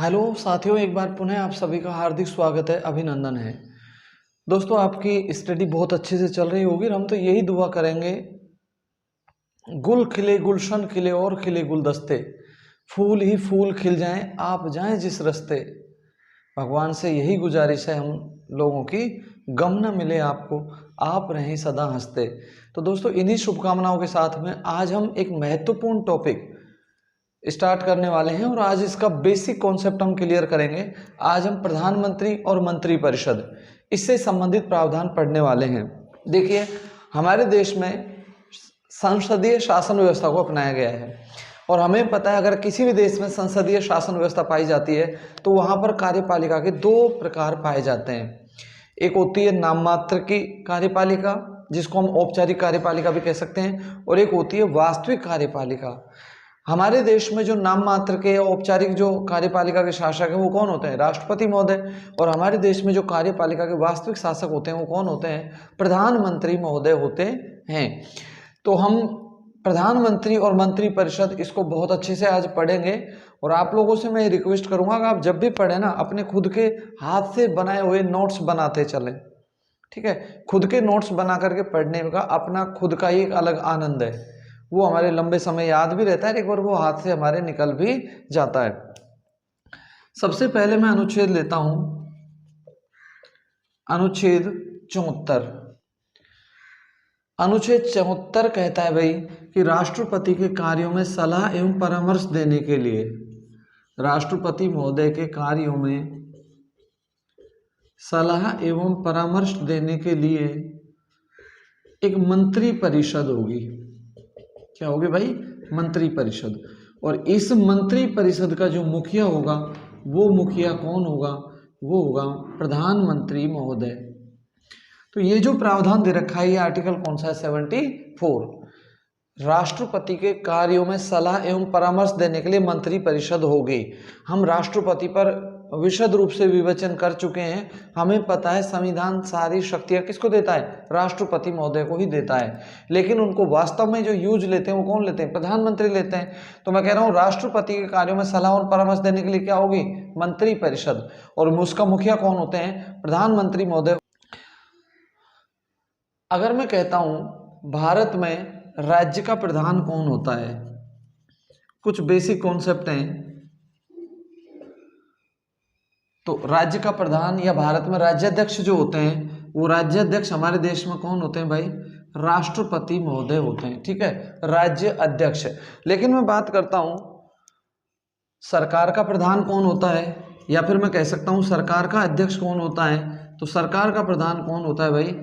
Hello साथियों, एक बार पुनः आप सभी का हार्दिक स्वागत है, अभिनंदन है। दोस्तों, आपकी स्टडी बहुत अच्छे से चल रही होगी और हम तो यही दुआ करेंगे, गुल खिले गुलशन खिले और खिले गुलदस्ते, फूल ही फूल खिल जाएं, आप जाएं जिस रास्ते। भगवान से यही गुजारिश है हम लोगों की, गम न मिले आपको, आप रहें सदा हंसते। तो दोस्तों, इन्हीं शुभकामनाओं के साथ में आज हम एक महत्वपूर्ण टॉपिक स्टार्ट करने वाले हैं और आज इसका बेसिक कॉन्सेप्ट हम क्लियर करेंगे। आज हम प्रधानमंत्री और मंत्रिपरिषद, इससे संबंधित प्रावधान पढ़ने वाले हैं। देखिए, हमारे देश में संसदीय शासन व्यवस्था को अपनाया गया है और हमें पता है, अगर किसी भी देश में संसदीय शासन व्यवस्था पाई जाती है तो वहाँ पर कार्यपालिका के दो प्रकार पाए जाते हैं। एक होती है नाम मात्र की कार्यपालिका, जिसको हम औपचारिक कार्यपालिका भी कह सकते हैं, और एक होती है वास्तविक कार्यपालिका। हमारे देश में जो नाम मात्र के औपचारिक जो कार्यपालिका के शासक हैं वो कौन होते हैं? राष्ट्रपति महोदय। और हमारे देश में जो कार्यपालिका के वास्तविक शासक होते हैं वो कौन होते हैं? प्रधानमंत्री महोदय होते हैं। तो हम प्रधानमंत्री और मंत्रिपरिषद, इसको बहुत अच्छे से आज पढ़ेंगे। और आप लोगों से मैं रिक्वेस्ट करूंगा कि आप जब भी पढ़ें ना, अपने खुद के हाथ से बनाए हुए नोट्स बनाते चलें। ठीक है, खुद के नोट्स बना करके पढ़ने का अपना खुद का ही एक अलग आनंद है। वो हमारे लंबे समय याद भी रहता है, एक बार वो हाथ से हमारे निकल भी जाता है। सबसे पहले मैं अनुच्छेद लेता हूं, अनुच्छेद 74। अनुच्छेद 74 कहता है भाई कि राष्ट्रपति के कार्यों में सलाह एवं परामर्श देने के लिए, राष्ट्रपति महोदय के कार्यों में सलाह एवं परामर्श देने के लिए एक मंत्री परिषद होगी। क्या होगी भाई? मंत्री परिषद। और इस मंत्री परिषद का जो मुखिया होगा, वो मुखिया कौन होगा? वो होगा प्रधानमंत्री महोदय। तो ये जो प्रावधान दे रखा है, ये आर्टिकल कौन सा है? 74। राष्ट्रपति के कार्यों में सलाह एवं परामर्श देने के लिए मंत्री परिषद होगी। हम राष्ट्रपति पर विशद रूप से विवेचन कर चुके हैं। हमें पता है संविधान सारी शक्तियां किसको देता है? राष्ट्रपति महोदय को ही देता है। लेकिन उनको वास्तव में जो यूज लेते हैं वो कौन लेते हैं? प्रधानमंत्री लेते हैं। तो मैं कह रहा हूँ, राष्ट्रपति के कार्यों में सलाह और परामर्श देने के लिए क्या होगी? मंत्री परिषद। और उसका मुखिया कौन होते हैं? प्रधानमंत्री महोदय। अगर मैं कहता हूं भारत में राज्य का प्रधान कौन होता है, कुछ बेसिक कॉन्सेप्ट हैं। तो राज्य का प्रधान या भारत में राज्याध्यक्ष जो होते हैं, वो राज्याध्यक्ष हमारे देश में कौन होते हैं भाई? राष्ट्रपति महोदय होते हैं। ठीक है, राज्य अध्यक्ष। लेकिन मैं बात करता हूं सरकार का प्रधान कौन होता है, या फिर मैं कह सकता हूं सरकार का अध्यक्ष कौन होता है। तो सरकार का प्रधान कौन होता है भाई?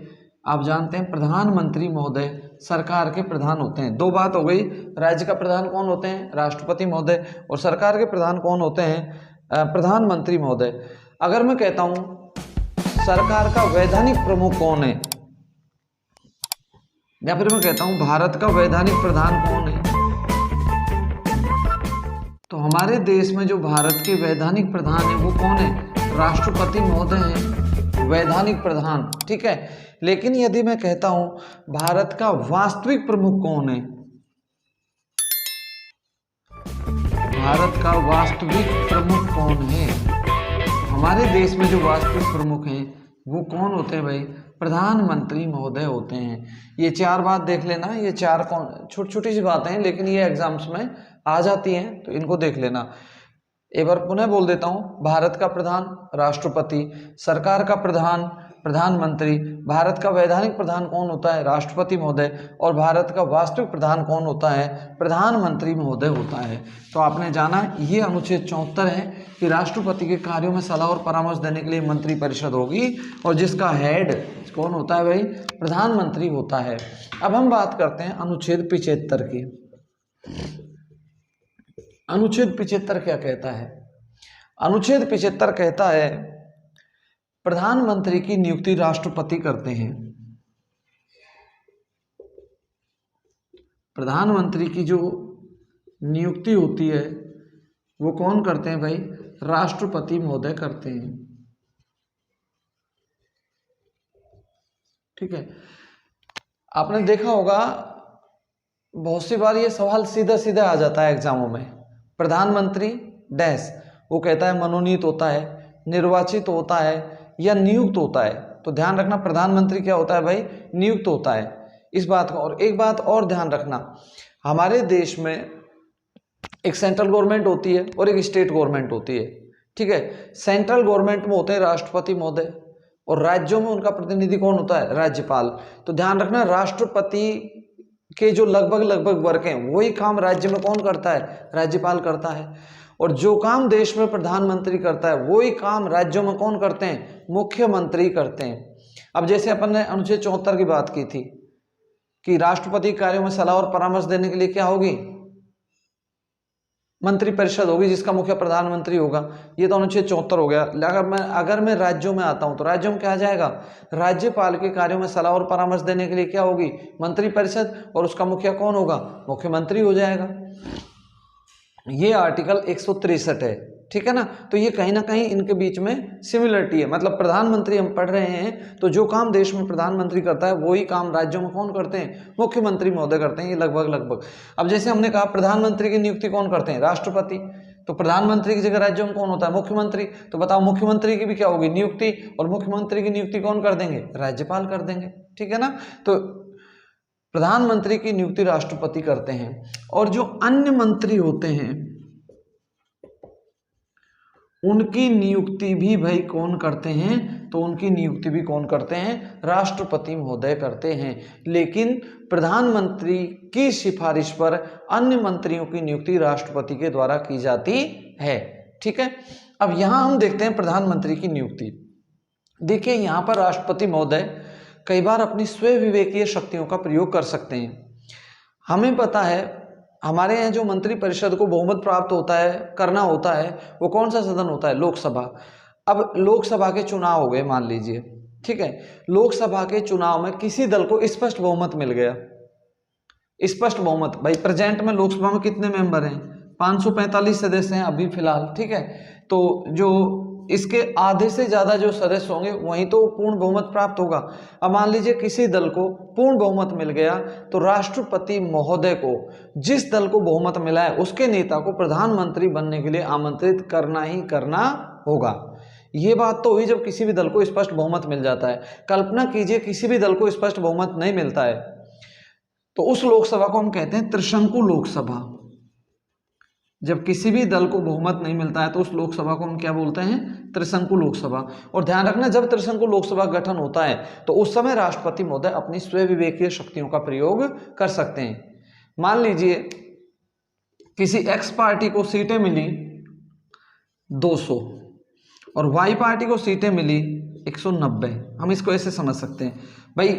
आप जानते हैं प्रधानमंत्री महोदय सरकार के प्रधान होते हैं। दो बात हो गई, राज्य का प्रधान कौन होते हैं? राष्ट्रपति महोदय। और सरकार के प्रधान कौन होते हैं? प्रधानमंत्री महोदय। अगर मैं कहता हूं सरकार का वैधानिक प्रमुख कौन है, या फिर मैं कहता हूं भारत का वैधानिक प्रधान कौन है, तो हमारे देश में जो भारत के वैधानिक प्रधान है वो कौन है? राष्ट्रपति महोदय हैं वैधानिक प्रधान। ठीक है, लेकिन यदि मैं कहता हूं भारत का वास्तविक प्रमुख कौन है, भारत का वास्तविक प्रमुख कौन है, हमारे देश में जो वास्तविक प्रमुख हैं वो कौन होते हैं भाई? प्रधानमंत्री महोदय होते हैं। ये चार बात देख लेना, ये चार छोटी छोटी सी बातें हैं, लेकिन ये एग्जाम्स में आ जाती हैं, तो इनको देख लेना। एक बार पुनः बोल देता हूं, भारत का प्रधान राष्ट्रपति, सरकार का प्रधान प्रधानमंत्री, भारत का वैधानिक प्रधान कौन होता है? राष्ट्रपति महोदय, और भारत का वास्तविक प्रधान कौन होता है? प्रधानमंत्री महोदय होता है। तो आपने जाना ये अनुच्छेद 74 है कि राष्ट्रपति के कार्यों में सलाह और परामर्श देने के लिए मंत्री परिषद होगी, और जिसका हेड कौन होता है भाई? प्रधानमंत्री होता है। अब हम बात करते हैं अनुच्छेद 75 की। अनुच्छेद 75 क्या कहता है? अनुच्छेद 75 कहता है प्रधानमंत्री की नियुक्ति राष्ट्रपति करते हैं। प्रधानमंत्री की जो नियुक्ति होती है वो कौन करते हैं भाई? राष्ट्रपति महोदय करते हैं। ठीक है, आपने देखा होगा बहुत सी बार ये सवाल सीधा सीधा आ जाता है एग्जामों में, प्रधानमंत्री डैश वो कहता है मनोनीत होता है, निर्वाचित होता है या नियुक्त होता है। तो ध्यान रखना प्रधानमंत्री क्या होता है भाई, नियुक्त होता है, इस बात का। और एक बात और ध्यान रखना, हमारे देश में एक सेंट्रल गवर्नमेंट होती है और एक स्टेट गवर्नमेंट होती है, ठीक है। सेंट्रल गवर्नमेंट में होते हैं राष्ट्रपति महोदय और राज्यों में उनका प्रतिनिधि कौन होता है, राज्यपाल। तो ध्यान रखना राष्ट्रपति के जो लगभग वर्ग हैं वही काम राज्य में कौन करता है, राज्यपाल करता है। और जो काम देश में प्रधानमंत्री करता है वही काम राज्यों में कौन करते हैं, मुख्यमंत्री करते हैं। अब जैसे अपन ने अनुच्छेद 74 की बात की थी कि राष्ट्रपति कार्यों में सलाह और परामर्श देने के लिए क्या होगी, मंत्रिपरिषद होगी जिसका मुखिया प्रधानमंत्री होगा। ये तो अनुच्छेद 74 हो गया। अगर मैं राज्यों में आता हूं तो राज्यों में क्या आ जाएगा, राज्यपाल के कार्यों में सलाह और परामर्श देने के लिए क्या होगी, मंत्रिपरिषद, और उसका मुखिया कौन होगा, मुख्यमंत्री हो जाएगा। ये आर्टिकल 163 है, ठीक है ना। तो ये कहीं ना कहीं इनके बीच में सिमिलरिटी है, मतलब प्रधानमंत्री हम पढ़ रहे हैं तो जो काम देश में प्रधानमंत्री करता है वही काम राज्यों में कौन करते हैं, मुख्यमंत्री महोदय करते हैं। ये लगभग। अब जैसे हमने कहा प्रधानमंत्री की नियुक्ति कौन करते हैं, राष्ट्रपति। तो प्रधानमंत्री की जगह राज्यों में कौन होता है, मुख्यमंत्री। तो बताओ मुख्यमंत्री की भी क्या होगी, नियुक्ति, और मुख्यमंत्री की नियुक्ति कौन कर देंगे, राज्यपाल कर देंगे, ठीक है ना। तो प्रधानमंत्री की नियुक्ति राष्ट्रपति करते हैं। और जो अन्य मंत्री होते हैं उनकी नियुक्ति भी भाई कौन करते हैं, तो उनकी नियुक्ति भी कौन करते हैं, राष्ट्रपति महोदय करते हैं। लेकिन प्रधानमंत्री की सिफारिश पर अन्य मंत्रियों की नियुक्ति राष्ट्रपति के द्वारा की जाती है, ठीक है। अब यहां हम देखते हैं प्रधानमंत्री की नियुक्ति। देखिए यहां पर राष्ट्रपति महोदय कई बार अपनी स्वयं विवेकीय शक्तियों का प्रयोग कर सकते हैं। हमें पता है हमारे यहाँ जो मंत्रिपरिषद को बहुमत प्राप्त होता है, करना होता है, वो कौन सा सदन होता है, लोकसभा। अब लोकसभा के चुनाव हो गए मान लीजिए, ठीक है। लोकसभा के चुनाव में किसी दल को स्पष्ट बहुमत मिल गया, स्पष्ट बहुमत। भाई प्रेजेंट में लोकसभा में कितने मेंबर हैं, 545 सदस्य हैं अभी फिलहाल, ठीक है। तो जो इसके आधे से ज्यादा जो सदस्य होंगे वहीं तो पूर्ण बहुमत प्राप्त होगा। अब मान लीजिए किसी दल को पूर्ण बहुमत मिल गया तो राष्ट्रपति महोदय को जिस दल को बहुमत मिला है उसके नेता को प्रधानमंत्री बनने के लिए आमंत्रित करना ही करना होगा। ये बात तो हुई जब किसी भी दल को स्पष्ट बहुमत मिल जाता है। कल्पना कीजिए किसी भी दल को स्पष्ट बहुमत नहीं मिलता है तो उस लोकसभा को हम कहते हैं त्रिशंकु लोकसभा। जब किसी भी दल को बहुमत नहीं मिलता है तो उस लोकसभा को हम क्या बोलते हैं, त्रिशंकु लोकसभा। और ध्यान रखना जब त्रिशंकु लोकसभा गठन होता है तो उस समय राष्ट्रपति महोदय अपनी स्वयं विवेकीय शक्तियों का प्रयोग कर सकते हैं। मान लीजिए किसी एक्स पार्टी को सीटें मिली 200 और वाई पार्टी को सीटें मिली 190। हम इसको ऐसे समझ सकते हैं, भाई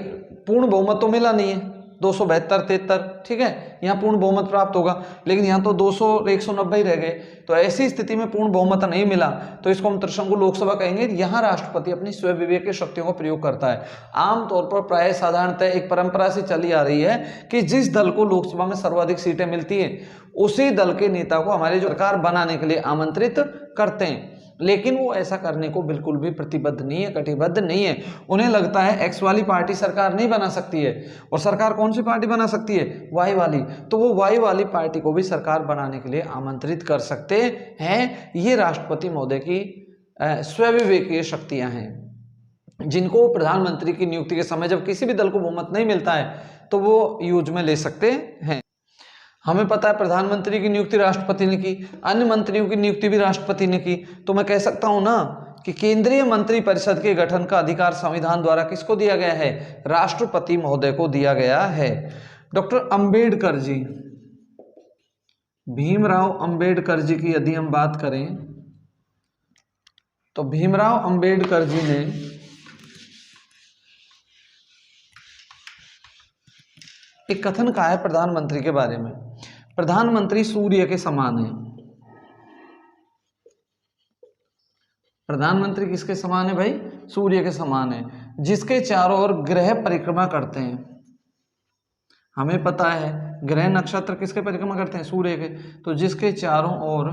पूर्ण बहुमत तो मिला नहीं है, 272-73, ठीक है, यहाँ पूर्ण बहुमत प्राप्त होगा, लेकिन यहाँ तो 200 और 190 ही रह गए। तो ऐसी स्थिति में पूर्ण बहुमत नहीं मिला तो इसको हम त्रिशंकु लोकसभा कहेंगे। यहाँ राष्ट्रपति अपनी स्वयं विवेकीय शक्तियों का प्रयोग करता है। आमतौर पर प्राय साधारणतः एक परंपरा से चली आ रही है कि जिस दल को लोकसभा में सर्वाधिक सीटें मिलती है उसी दल के नेता को हमारे जो सरकार बनाने के लिए आमंत्रित करते हैं। लेकिन वो ऐसा करने को बिल्कुल भी प्रतिबद्ध नहीं है, कटिबद्ध नहीं है। उन्हें लगता है एक्स वाली पार्टी सरकार नहीं बना सकती है, और सरकार कौन सी पार्टी बना सकती है, वाई वाली। तो वो वाई वाली पार्टी को भी सरकार बनाने के लिए आमंत्रित कर सकते हैं। ये राष्ट्रपति महोदय की स्वयं विवेकीय शक्तियां हैं जिनको प्रधानमंत्री की नियुक्ति के समय जब किसी भी दल को बहुमत नहीं मिलता है तो वो यूज में ले सकते हैं। हमें पता है प्रधानमंत्री की नियुक्ति राष्ट्रपति ने की, अन्य मंत्रियों की नियुक्ति भी राष्ट्रपति ने की। तो मैं कह सकता हूं ना कि केंद्रीय मंत्रिपरिषद के गठन का अधिकार संविधान द्वारा किसको दिया गया है, राष्ट्रपति महोदय को दिया गया है। डॉक्टर अंबेडकर जी, भीमराव अंबेडकर जी की यदि हम बात करें तो भीमराव अंबेडकर जी ने एक कथन कहा है प्रधानमंत्री के बारे में, प्रधानमंत्री सूर्य के समान है। प्रधानमंत्री किसके समान है भाई, सूर्य के समान है, जिसके चारों ओर ग्रह परिक्रमा करते हैं। हमें पता है ग्रह नक्षत्र किसके परिक्रमा करते हैं, सूर्य के। तो जिसके चारों ओर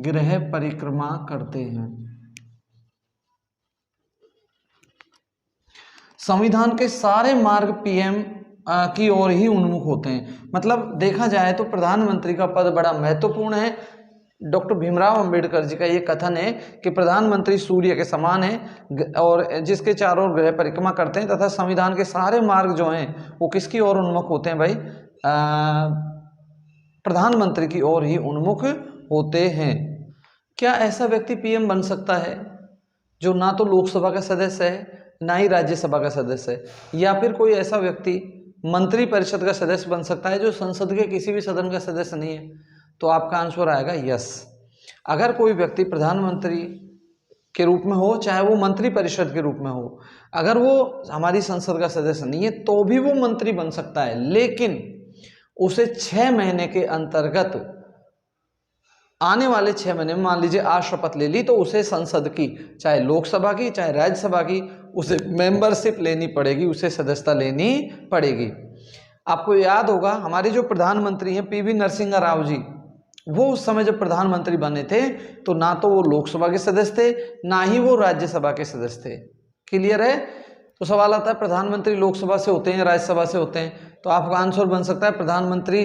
ग्रह परिक्रमा करते हैं। संविधान के सारे मार्ग पीएम की ओर ही उन्मुख होते हैं। मतलब देखा जाए तो प्रधानमंत्री का पद बड़ा महत्वपूर्ण है। डॉक्टर भीमराव अंबेडकर जी का ये कथन है कि प्रधानमंत्री सूर्य के समान है और जिसके चारों ओर ग्रह परिक्रमा करते हैं, तथा संविधान के सारे मार्ग जो हैं वो किसकी ओर उन्मुख होते हैं भाई? प्रधानमंत्री की ओर ही उन्मुख होते हैं। क्या ऐसा व्यक्ति पीएम बन सकता है जो ना तो लोकसभा का सदस्य है ना ही राज्यसभा का सदस्य है, या फिर कोई ऐसा व्यक्ति मंत्री परिषद का सदस्य बन सकता है जो संसद के किसी भी सदन का सदस्य नहीं है? तो आपका आंसर आएगा यस। अगर कोई व्यक्ति प्रधानमंत्री के रूप में हो, चाहे वो मंत्री परिषद के रूप में हो, अगर वो हमारी संसद का सदस्य नहीं है तो भी वो मंत्री बन सकता है, लेकिन उसे 6 महीने के अंतर्गत, आने वाले 6 महीने में मान लीजिए आज शपथ ले ली, तो उसे संसद की, चाहे लोकसभा की चाहे राज्यसभा की, उसे मेंबरशिप लेनी पड़ेगी, उसे सदस्यता लेनी पड़ेगी। आपको याद होगा हमारे जो प्रधानमंत्री हैं पीवी नरसिम्हा राव जी, वो उस समय जब प्रधानमंत्री बने थे तो ना तो वो लोकसभा के सदस्य थे ना ही वो राज्यसभा के सदस्य थे। क्लियर है? तो सवाल आता है प्रधानमंत्री लोकसभा से होते हैं या राज्यसभा से होते हैं? तो आपका आंसर बन सकता है प्रधानमंत्री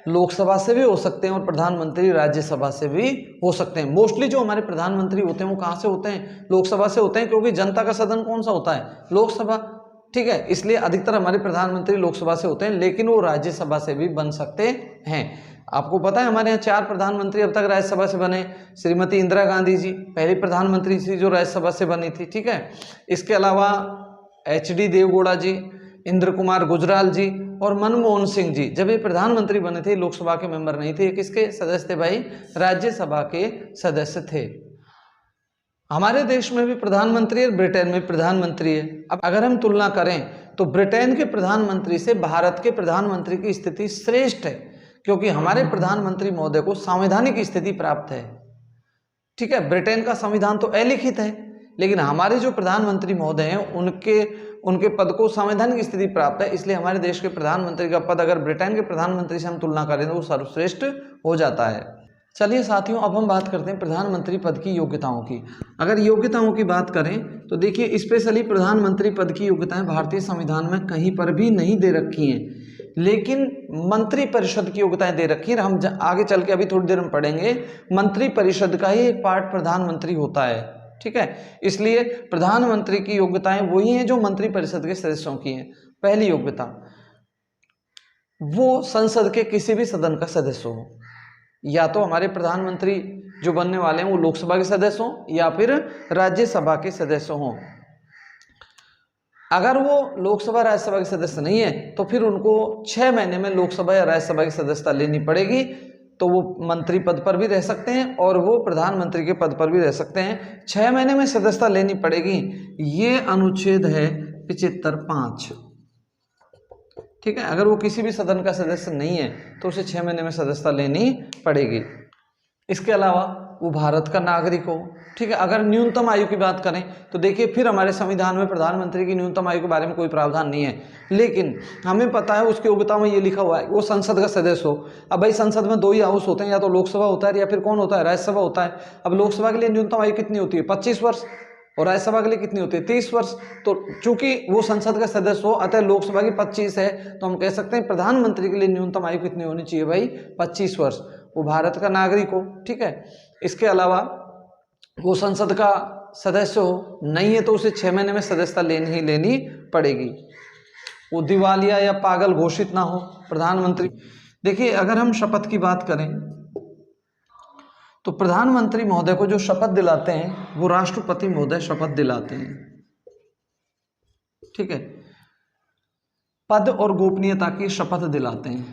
लोकसभा से भी हो सकते हैं और प्रधानमंत्री राज्यसभा से भी हो सकते हैं। मोस्टली जो हमारे प्रधानमंत्री होते हैं वो कहाँ से होते हैं? लोकसभा से होते हैं, क्योंकि जनता का सदन कौन सा होता है? लोकसभा। ठीक है, इसलिए अधिकतर हमारे प्रधानमंत्री लोकसभा से होते हैं, लेकिन वो राज्यसभा से भी बन सकते हैं। आपको पता है हमारे यहाँ 4 प्रधानमंत्री अब तक राज्यसभा से बने। श्रीमती इंदिरा गांधी जी पहली प्रधानमंत्री थी जो राज्यसभा से बनी थी। ठीक है, इसके अलावा HD देवगौड़ा जी, इंद्र कुमार गुजराल जी और मनमोहन सिंह जी जब ये प्रधानमंत्री बने थे लोकसभा के मेंबर नहीं थे। ये किसके सदस्य थे भाई? राज्यसभा के सदस्य थे। हमारे देश में भी प्रधानमंत्री है, ब्रिटेन में प्रधानमंत्री है। अब अगर हम तुलना करें तो ब्रिटेन के प्रधानमंत्री से भारत के प्रधानमंत्री की स्थिति श्रेष्ठ है, क्योंकि हमारे प्रधानमंत्री महोदय को संवैधानिक स्थिति प्राप्त है। ठीक है, ब्रिटेन का संविधान तो अलिखित है, लेकिन हमारे जो प्रधानमंत्री महोदय हैं उनके पद को संवैधानिक स्थिति प्राप्त है। इसलिए हमारे देश के प्रधानमंत्री का पद अगर ब्रिटेन के प्रधानमंत्री से हम तुलना करें तो वो सर्वश्रेष्ठ हो जाता है। चलिए साथियों, अब हम बात करते हैं प्रधानमंत्री पद की योग्यताओं की। अगर योग्यताओं की बात करें तो देखिए, स्पेशली प्रधानमंत्री पद की योग्यताएं भारतीय संविधान में कहीं पर भी नहीं दे रखी हैं, लेकिन मंत्री परिषद की योग्यताएं दे रखी है। हम आगे चल के अभी थोड़ी देर में पढ़ेंगे, मंत्री परिषद का ही एक पार्ट प्रधानमंत्री होता है। ठीक है, इसलिए प्रधानमंत्री की योग्यताएं वही हैं जो मंत्री परिषद के सदस्यों की हैं। पहली योग्यता, वो संसद के किसी भी सदन का सदस्य हो। या तो हमारे प्रधानमंत्री जो बनने वाले हैं वो लोकसभा के सदस्य हों या फिर राज्यसभा के सदस्य हों। अगर वो लोकसभा राज्यसभा के सदस्य नहीं है तो फिर उनको 6 महीने में लोकसभा या राज्यसभा की सदस्यता लेनी पड़ेगी, तो वो मंत्री पद पर भी रह सकते हैं और वो प्रधानमंत्री के पद पर भी रह सकते हैं। 6 महीने में सदस्यता लेनी पड़ेगी, ये अनुच्छेद है 75(5). ठीक है, अगर वो किसी भी सदन का सदस्य नहीं है तो उसे 6 महीने में सदस्यता लेनी पड़ेगी। इसके अलावा वो भारत का नागरिक हो। ठीक है, अगर न्यूनतम आयु की बात करें तो देखिए, फिर हमारे संविधान में प्रधानमंत्री की न्यूनतम आयु के बारे में कोई प्रावधान नहीं है, लेकिन हमें पता है उसकी योग्यता में ये लिखा हुआ है वो संसद का सदस्य हो। अब भाई संसद में 2 ही हाउस होते हैं, या तो लोकसभा होता है या फिर कौन होता है? राज्यसभा होता है। अब लोकसभा के लिए न्यूनतम आयु कितनी होती है? 25 वर्ष, और राज्यसभा के लिए कितनी होती है? 30 वर्ष। तो चूंकि वो संसद का सदस्य हो, अतः लोकसभा की 25 है, तो हम कह सकते हैं प्रधानमंत्री के लिए न्यूनतम आयु कितनी होनी चाहिए भाई? 25 वर्ष। वो भारत का नागरिक हो। ठीक है, इसके अलावा वो संसद का सदस्य हो, नहीं है तो उसे 6 महीने में सदस्यता लेनी पड़ेगी। वो दिवालिया या पागल घोषित ना हो प्रधानमंत्री। देखिए, अगर हम शपथ की बात करें तो प्रधानमंत्री महोदय को जो शपथ दिलाते हैं वो राष्ट्रपति महोदय शपथ दिलाते हैं। ठीक है, पद और गोपनीयता की शपथ दिलाते हैं,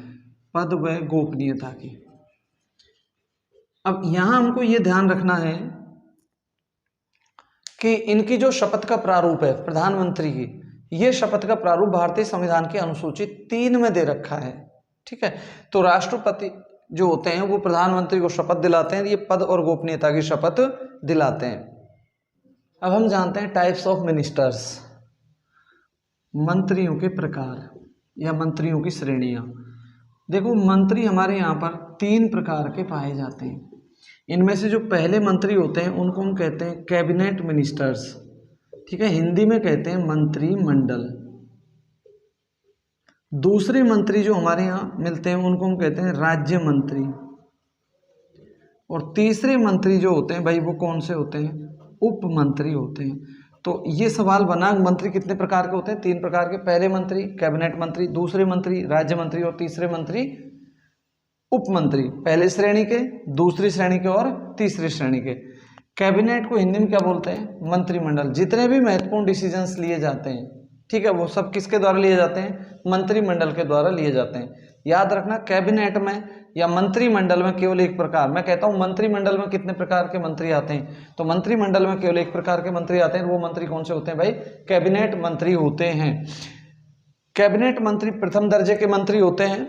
पद व गोपनीयता की। अब यहां हमको ये ध्यान रखना है कि इनकी जो शपथ का प्रारूप है प्रधानमंत्री की, ये शपथ का प्रारूप भारतीय संविधान की अनुसूची 3 में दे रखा है। ठीक है, तो राष्ट्रपति जो होते हैं वो प्रधानमंत्री को शपथ दिलाते हैं, ये पद और गोपनीयता की शपथ दिलाते हैं। अब हम जानते हैं टाइप्स ऑफ मिनिस्टर्स, मंत्रियों के प्रकार या मंत्रियों की श्रेणियां। देखो, मंत्री हमारे यहाँ पर 3 प्रकार के पाए जाते हैं। इनमें से जो पहले मंत्री होते हैं उनको हम कहते हैं कैबिनेट मिनिस्टर्स। ठीक है, हिंदी में कहते हैं मंत्रिमंडल। दूसरे मंत्री जो हमारे यहाँ मिलते हैं उनको हम कहते हैं राज्य मंत्री। और तीसरे मंत्री जो होते हैं भाई वो कौन से होते हैं? उप मंत्री होते हैं। तो ये सवाल बना, मंत्री कितने प्रकार के होते हैं? 3 प्रकार के। पहले मंत्री कैबिनेट मंत्री, दूसरे मंत्री राज्य मंत्री और तीसरे मंत्री उप मंत्री। पहले श्रेणी के, दूसरी श्रेणी के और तीसरी श्रेणी के। कैबिनेट को हिंदी में क्या बोलते हैं? मंत्रिमंडल। जितने भी महत्वपूर्ण डिसीजंस लिए जाते हैं, ठीक है, वो सब किसके द्वारा लिए जाते हैं? मंत्रिमंडल के द्वारा लिए जाते हैं। याद रखना, कैबिनेट में या मंत्रिमंडल में केवल एक प्रकार, मैं कहता हूं मंत्रिमंडल में कितने प्रकार के मंत्री आते हैं, तो मंत्रिमंडल में केवल एक प्रकार के मंत्री आते हैं। वो मंत्री कौन से होते हैं भाई? कैबिनेट मंत्री होते हैं। कैबिनेट मंत्री प्रथम दर्जे के मंत्री होते हैं।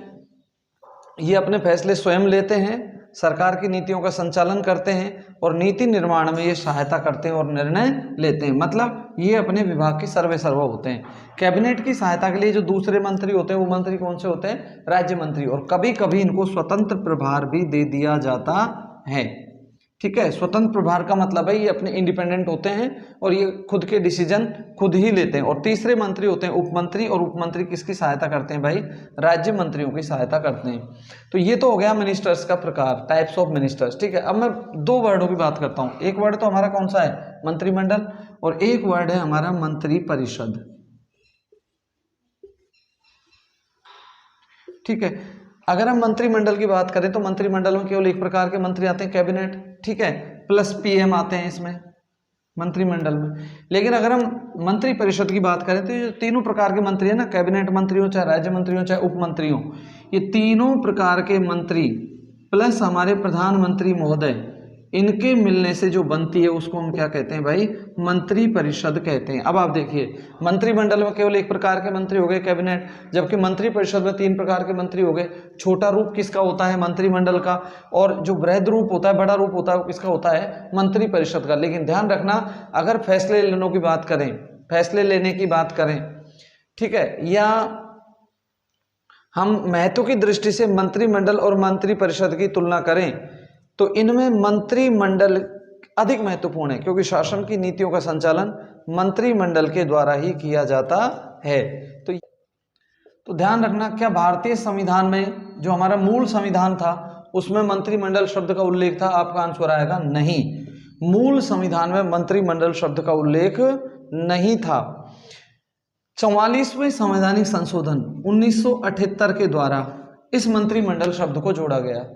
ये अपने फैसले स्वयं लेते हैं, सरकार की नीतियों का संचालन करते हैं और नीति निर्माण में ये सहायता करते हैं और निर्णय लेते हैं। मतलब ये अपने विभाग के सर्वे सर्वा होते हैं। कैबिनेट की सहायता के लिए जो दूसरे मंत्री होते हैं वो मंत्री कौन से होते हैं? राज्य मंत्री। और कभी कभी इनको स्वतंत्र प्रभार भी दे दिया जाता है। ठीक है, स्वतंत्र प्रभार का मतलब है ये अपने इंडिपेंडेंट होते हैं और ये खुद के डिसीजन खुद ही लेते हैं। और तीसरे मंत्री होते हैं उपमंत्री। और उपमंत्री किसकी सहायता करते हैं भाई? राज्य मंत्रियों की सहायता करते हैं। तो ये तो हो गया मिनिस्टर्स का प्रकार, टाइप्स ऑफ मिनिस्टर्स। ठीक है, अब मैं 2 वर्डों की बात करता हूं। एक वर्ड तो हमारा कौन सा है? मंत्रिमंडल। और एक वर्ड है हमारा मंत्री परिषद। ठीक है, अगर हम मंत्रिमंडल की बात करें तो मंत्रिमंडल में केवल एक प्रकार के मंत्री आते हैं, कैबिनेट। ठीक है, प्लस पीएम आते हैं इसमें मंत्रिमंडल में। लेकिन अगर हम मंत्री परिषद की बात करें तो ये तीनों प्रकार के मंत्री है ना, कैबिनेट मंत्री हो, चाहे राज्य मंत्री हो, चाहे उप मंत्री हो, ये तीनों प्रकार के मंत्री प्लस हमारे प्रधानमंत्री महोदय, इनके मिलने से जो बनती है उसको हम क्या कहते हैं भाई? मंत्री परिषद कहते हैं। अब आप देखिए, मंत्रिमंडल में केवल एक प्रकार के मंत्री हो गए, कैबिनेट, जबकि मंत्री परिषद में 3 प्रकार के मंत्री हो गए। छोटा रूप किसका होता है? मंत्रिमंडल का। और जो बृहद रूप होता है, बड़ा रूप होता है, वो किसका होता है? मंत्री परिषद का। लेकिन ध्यान रखना, अगर फैसले लेने की बात करें, फैसले लेने की बात करें, ठीक है, या हम महत्व की दृष्टि से मंत्रिमंडल और मंत्री परिषद की तुलना करें तो इनमें मंत्रिमंडल अधिक महत्वपूर्ण है, क्योंकि शासन की नीतियों का संचालन मंत्रिमंडल के द्वारा ही किया जाता है। तो ध्यान रखना, क्या भारतीय संविधान में जो हमारा मूल संविधान था उसमें मंत्रिमंडल शब्द का उल्लेख था? आपका आंसर आएगा नहीं। मूल संविधान में मंत्रिमंडल शब्द का उल्लेख नहीं था। 44वें संवैधानिक संशोधन 1978 के द्वारा इस मंत्रिमंडल शब्द को जोड़ा गया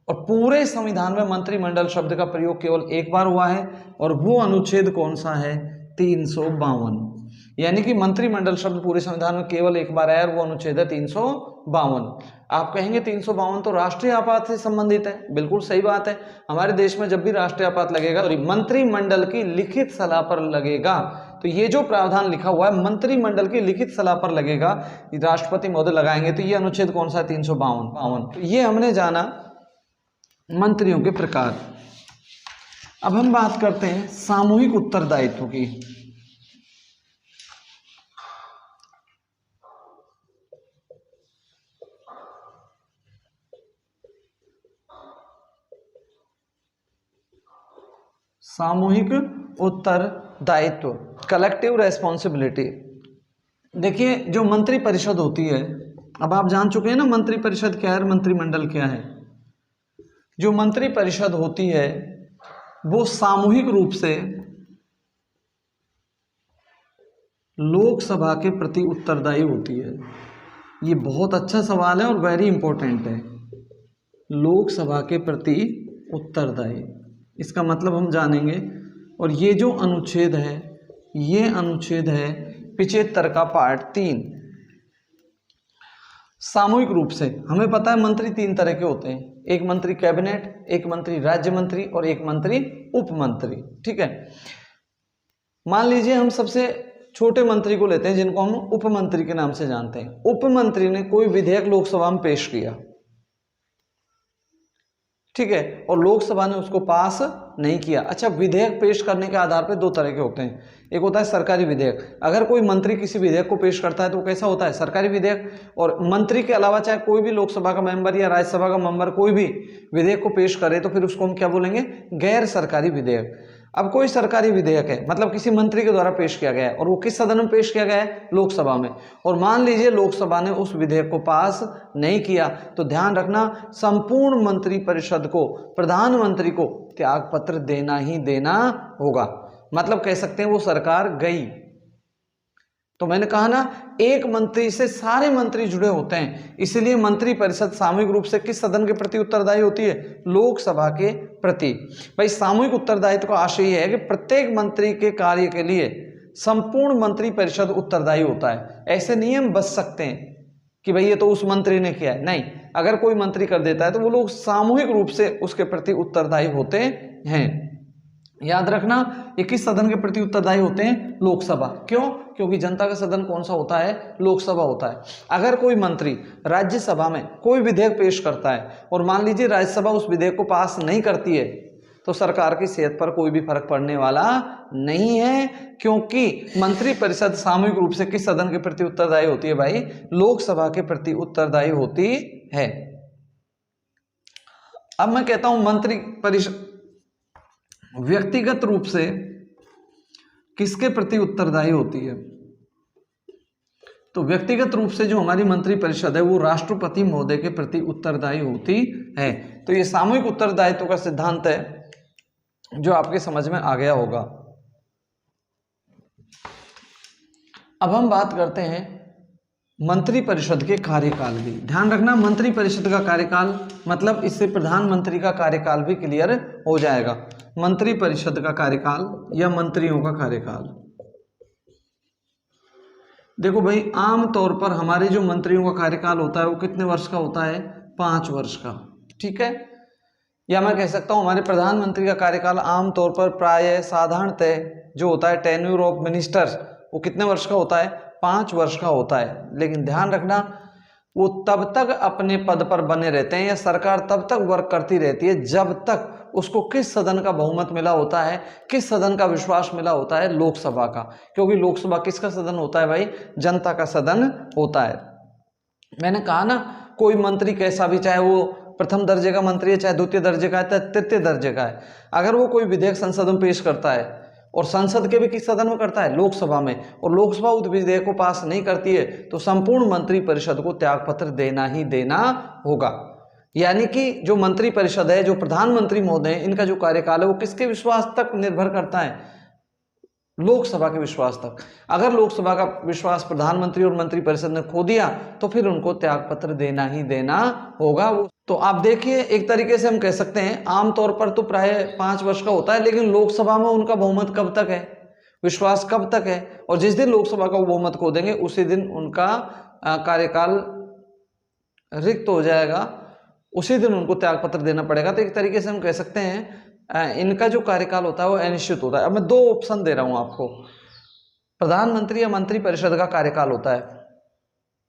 और पूरे संविधान में मंत्रिमंडल शब्द का प्रयोग केवल एक बार हुआ है। और वो अनुच्छेद कौन सा है? 352। यानी कि मंत्रिमंडल शब्द पूरे संविधान में केवल एक बार आया और वो अनुच्छेद है 352। आप कहेंगे 352 तो राष्ट्रीय आपात से संबंधित है। बिल्कुल सही बात है। हमारे देश में जब भी राष्ट्रीय आपात लगेगा तो मंत्रिमंडल की लिखित सलाह पर लगेगा। तो ये जो प्रावधान लिखा हुआ है मंत्रिमंडल की लिखित सलाह पर लगेगा, राष्ट्रपति महोदय लगाएंगे। तो ये अनुच्छेद कौन सा है? 352। तो ये हमने जाना मंत्रियों के प्रकार। अब हम बात करते हैं सामूहिक उत्तरदायित्व की। सामूहिक उत्तरदायित्व, कलेक्टिव रेस्पॉन्सिबिलिटी। देखिए, जो मंत्री परिषद होती है, अब आप जान चुके हैं ना मंत्री परिषद क्या है, मंत्रिमंडल क्या है। जो मंत्री परिषद होती है वो सामूहिक रूप से लोकसभा के प्रति उत्तरदायी होती है। ये बहुत अच्छा सवाल है और वेरी इंपॉर्टेंट है। लोकसभा के प्रति उत्तरदायी, इसका मतलब हम जानेंगे। और ये जो अनुच्छेद है, ये अनुच्छेद है 75 का पार्ट 3। सामूहिक रूप से हमें पता है मंत्री 3 तरह के होते हैं, एक मंत्री कैबिनेट, एक मंत्री राज्य मंत्री और एक मंत्री उप मंत्री। ठीक है, मान लीजिए हम सबसे छोटे मंत्री को लेते हैं जिनको हम उप मंत्री के नाम से जानते हैं। उप मंत्री ने कोई विधेयक लोकसभा में पेश किया, ठीक है, और लोकसभा ने उसको पास नहीं किया। अच्छा, विधेयक पेश करने के आधार पर 2 तरह के होते हैं। एक होता है सरकारी विधेयक। अगर कोई मंत्री किसी विधेयक को पेश करता है तो कैसा होता है? सरकारी विधेयक। और मंत्री के अलावा चाहे कोई भी लोकसभा का मेंबर या राज्यसभा का मेंबर कोई भी विधेयक को पेश करे तो फिर उसको हम क्या बोलेंगे? गैर सरकारी विधेयक। अब कोई सरकारी विधेयक है, मतलब किसी मंत्री के द्वारा पेश किया गया है और वो किस सदन में पेश किया गया है, लोकसभा में, और मान लीजिए लोकसभा ने उस विधेयक को पास नहीं किया, तो ध्यान रखना संपूर्ण मंत्रिपरिषद को, प्रधानमंत्री को त्याग पत्र देना ही देना होगा। मतलब कह सकते हैं वो सरकार गई। तो मैंने कहा ना, एक मंत्री से सारे मंत्री जुड़े होते हैं, इसलिए मंत्रिपरिषद सामूहिक रूप से किस सदन के प्रति उत्तरदायी होती है, लोकसभा के प्रति। भाई सामूहिक उत्तरदायित्व का आशय यह है कि प्रत्येक मंत्री के कार्य के लिए संपूर्ण मंत्रिपरिषद उत्तरदायी होता है। ऐसे नियम बच सकते हैं कि भाई ये तो उस मंत्री ने किया है, नहीं, अगर कोई मंत्री कर देता है तो वो लोग सामूहिक रूप से उसके प्रति उत्तरदायी होते हैं। याद रखना, ये किस सदन के प्रति उत्तरदायी होते हैं, लोकसभा। क्यों? क्योंकि जनता का सदन कौन सा होता है, लोकसभा होता है। अगर कोई मंत्री राज्यसभा में कोई विधेयक पेश करता है और मान लीजिए राज्यसभा उस विधेयक को पास नहीं करती है, तो सरकार की सेहत पर कोई भी फर्क पड़ने वाला नहीं है, क्योंकि मंत्रिपरिषद सामूहिक रूप से किस सदन के प्रति उत्तरदायी होती है भाई, लोकसभा के प्रति उत्तरदायी होती है। अब मैं कहता हूं मंत्रिपरिषद व्यक्तिगत रूप से किसके प्रति उत्तरदायी होती है, तो व्यक्तिगत रूप से जो हमारी मंत्रिपरिषद है वो राष्ट्रपति महोदय के प्रति उत्तरदायी होती है। तो ये सामूहिक उत्तरदायित्व का सिद्धांत है जो आपके समझ में आ गया होगा। अब हम बात करते हैं मंत्रिपरिषद के कार्यकाल की। ध्यान रखना, मंत्रिपरिषद का कार्यकाल मतलब इससे प्रधानमंत्री का कार्यकाल भी क्लियर हो जाएगा। मंत्रिपरिषद का कार्यकाल या मंत्रियों का कार्यकाल, देखो भाई आमतौर पर हमारे जो मंत्रियों का कार्यकाल होता है वो कितने वर्ष का होता है, 5 वर्ष का, ठीक है। या मैं कह सकता हूं हमारे प्रधानमंत्री का कार्यकाल आमतौर पर प्राय साधारणतः जो होता है टेन्यूर ऑफ मिनिस्टर्स, वो कितने वर्ष का होता है, 5 वर्ष का होता है। लेकिन ध्यान रखना, वो तब तक अपने पद पर बने रहते हैं या सरकार तब तक वर्क करती रहती है जब तक उसको किस सदन का बहुमत मिला होता है, किस सदन का विश्वास मिला होता है, लोकसभा का। क्योंकि लोकसभा किसका सदन होता है भाई, जनता का सदन होता है। मैंने कहा ना, कोई मंत्री कैसा भी, चाहे वो प्रथम दर्जे का मंत्री है, चाहे द्वितीय दर्जे का है, चाहे तृतीय दर्जे का है, अगर वो कोई विधेयक संसद में पेश करता है और संसद के भी किस सदन में करता है, लोकसभा में, और लोकसभा उस विधेयक को पास नहीं करती है, तो संपूर्ण मंत्रिपरिषद को त्यागपत्र देना ही देना होगा। यानी कि जो मंत्रिपरिषद है, जो प्रधानमंत्री महोदय हैं, इनका जो कार्यकाल है वो किसके विश्वास तक निर्भर करता है, लोकसभा के विश्वास तक। अगर लोकसभा का विश्वास प्रधानमंत्री और मंत्रिपरिषद ने खो दिया तो फिर उनको त्यागपत्र देना ही देना होगा। तो आप देखिए, एक तरीके से हम कह सकते हैं आमतौर पर तो प्राय 5 वर्ष का होता है, लेकिन लोकसभा में उनका बहुमत कब तक है, विश्वास कब तक है, और जिस दिन लोकसभा का बहुमत खो देंगे उसी दिन उनका कार्यकाल रिक्त हो जाएगा, उसी दिन उनको त्यागपत्र देना पड़ेगा। तो एक तरीके से हम कह सकते हैं इनका जो कार्यकाल होता है वो अनिश्चित होता है। अब मैं 2 ऑप्शन दे रहा हूं आपको, प्रधानमंत्री या मंत्रिपरिषद का कार्यकाल होता है।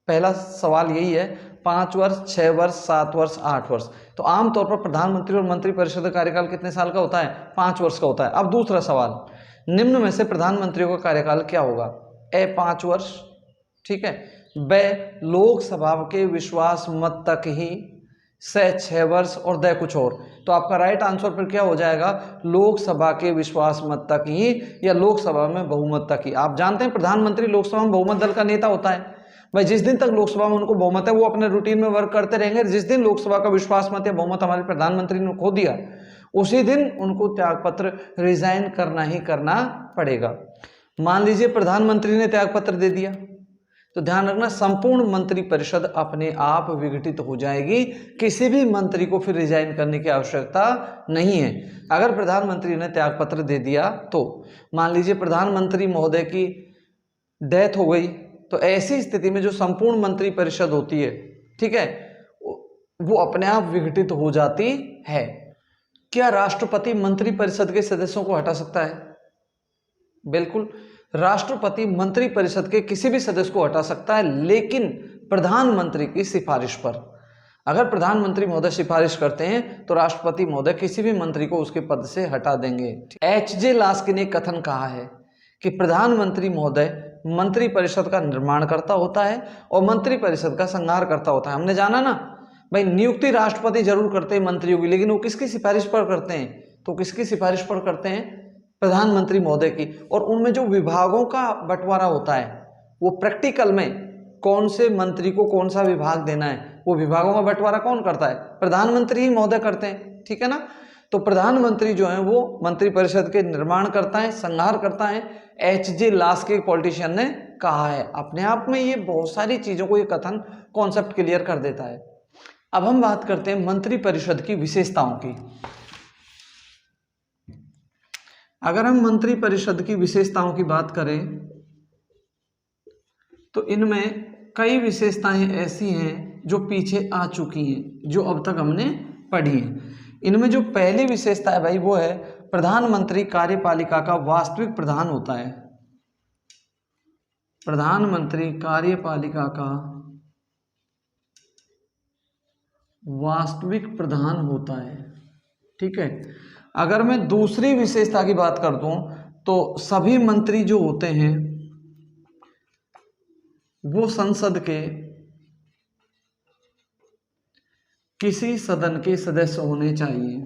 पहला सवाल यही है, 5 वर्ष, 6 वर्ष, 7 वर्ष, 8 वर्ष। तो आमतौर पर प्रधानमंत्री और मंत्रिपरिषद का कार्यकाल कितने साल का होता है, 5 वर्ष का होता है। अब दूसरा सवाल, निम्न में से प्रधानमंत्रियों का कार्यकाल क्या होगा, ए 5 वर्ष, ठीक है, ब लोकसभा के विश्वास मत तक ही, से 6 वर्ष, और द कुछ और। तो आपका राइट आंसर फिर क्या हो जाएगा, लोकसभा के विश्वास मत तक ही या लोकसभा में बहुमत तक ही। आप जानते हैं प्रधानमंत्री लोकसभा में बहुमत दल का नेता होता है। भाई जिस दिन तक लोकसभा में उनको बहुमत है वो अपने रूटीन में वर्क करते रहेंगे। जिस दिन लोकसभा का विश्वास मत या बहुमत हमारे प्रधानमंत्री ने खो दिया उसी दिन उनको त्यागपत्र रिजाइन करना ही करना पड़ेगा। मान लीजिए प्रधानमंत्री ने त्यागपत्र दे दिया तो ध्यान रखना संपूर्ण मंत्रिपरिषद अपने आप विघटित हो जाएगी, किसी भी मंत्री को फिर रिजाइन करने की आवश्यकता नहीं है। अगर प्रधानमंत्री ने त्यागपत्र दे दिया तो मान लीजिए प्रधानमंत्री महोदय की डेथ हो गई, तो ऐसी स्थिति में जो संपूर्ण मंत्रिपरिषद होती है, ठीक है, वो अपने आप विघटित हो जाती है। क्या राष्ट्रपति मंत्रिपरिषद के सदस्यों को हटा सकता है? बिल्कुल, राष्ट्रपति मंत्रिपरिषद के किसी भी सदस्य को हटा सकता है, लेकिन प्रधानमंत्री की सिफारिश पर। अगर प्रधानमंत्री महोदय सिफारिश करते हैं तो राष्ट्रपति महोदय किसी भी मंत्री को उसके पद से हटा देंगे। H.J. लास्की ने कथन कहा है कि प्रधानमंत्री महोदय मंत्रिपरिषद का निर्माण करता होता है और मंत्रिपरिषद का संहार करता होता है। हमने जाना ना भाई, नियुक्ति राष्ट्रपति जरूर करते हैं मंत्रियों की, लेकिन वो किसकी सिफारिश पर करते हैं? तो किसकी सिफारिश पर करते हैं? प्रधानमंत्री महोदय की, और उनमें जो विभागों का बंटवारा होता है वो प्रैक्टिकल में कौन से मंत्री को कौन सा विभाग देना है, वो विभागों का बंटवारा कौन करता है, प्रधानमंत्री ही महोदय करते हैं, ठीक है ना। तो प्रधानमंत्री जो है वो मंत्रिपरिषद के निर्माण करता है, संहार करता है, H.G. लास के पॉलिटिशियन ने कहा है। अपने आप में ये बहुत सारी चीजों को ये कथन कॉन्सेप्ट क्लियर कर देता है। अब हम बात करते हैं मंत्रिपरिषद की विशेषताओं की। अगर हम मंत्रिपरिषद की विशेषताओं की बात करें तो इनमें कई विशेषताएं ऐसी हैं जो पीछे आ चुकी हैं, जो अब तक हमने पढ़ी हैं। इनमें जो पहली विशेषता है भाई वो है प्रधानमंत्री कार्यपालिका का वास्तविक प्रधान होता है। प्रधानमंत्री कार्यपालिका का वास्तविक प्रधान होता है, ठीक है। अगर मैं दूसरी विशेषता की बात कर दूं तो सभी मंत्री जो होते हैं वो संसद के किसी सदन के सदस्य होने चाहिए।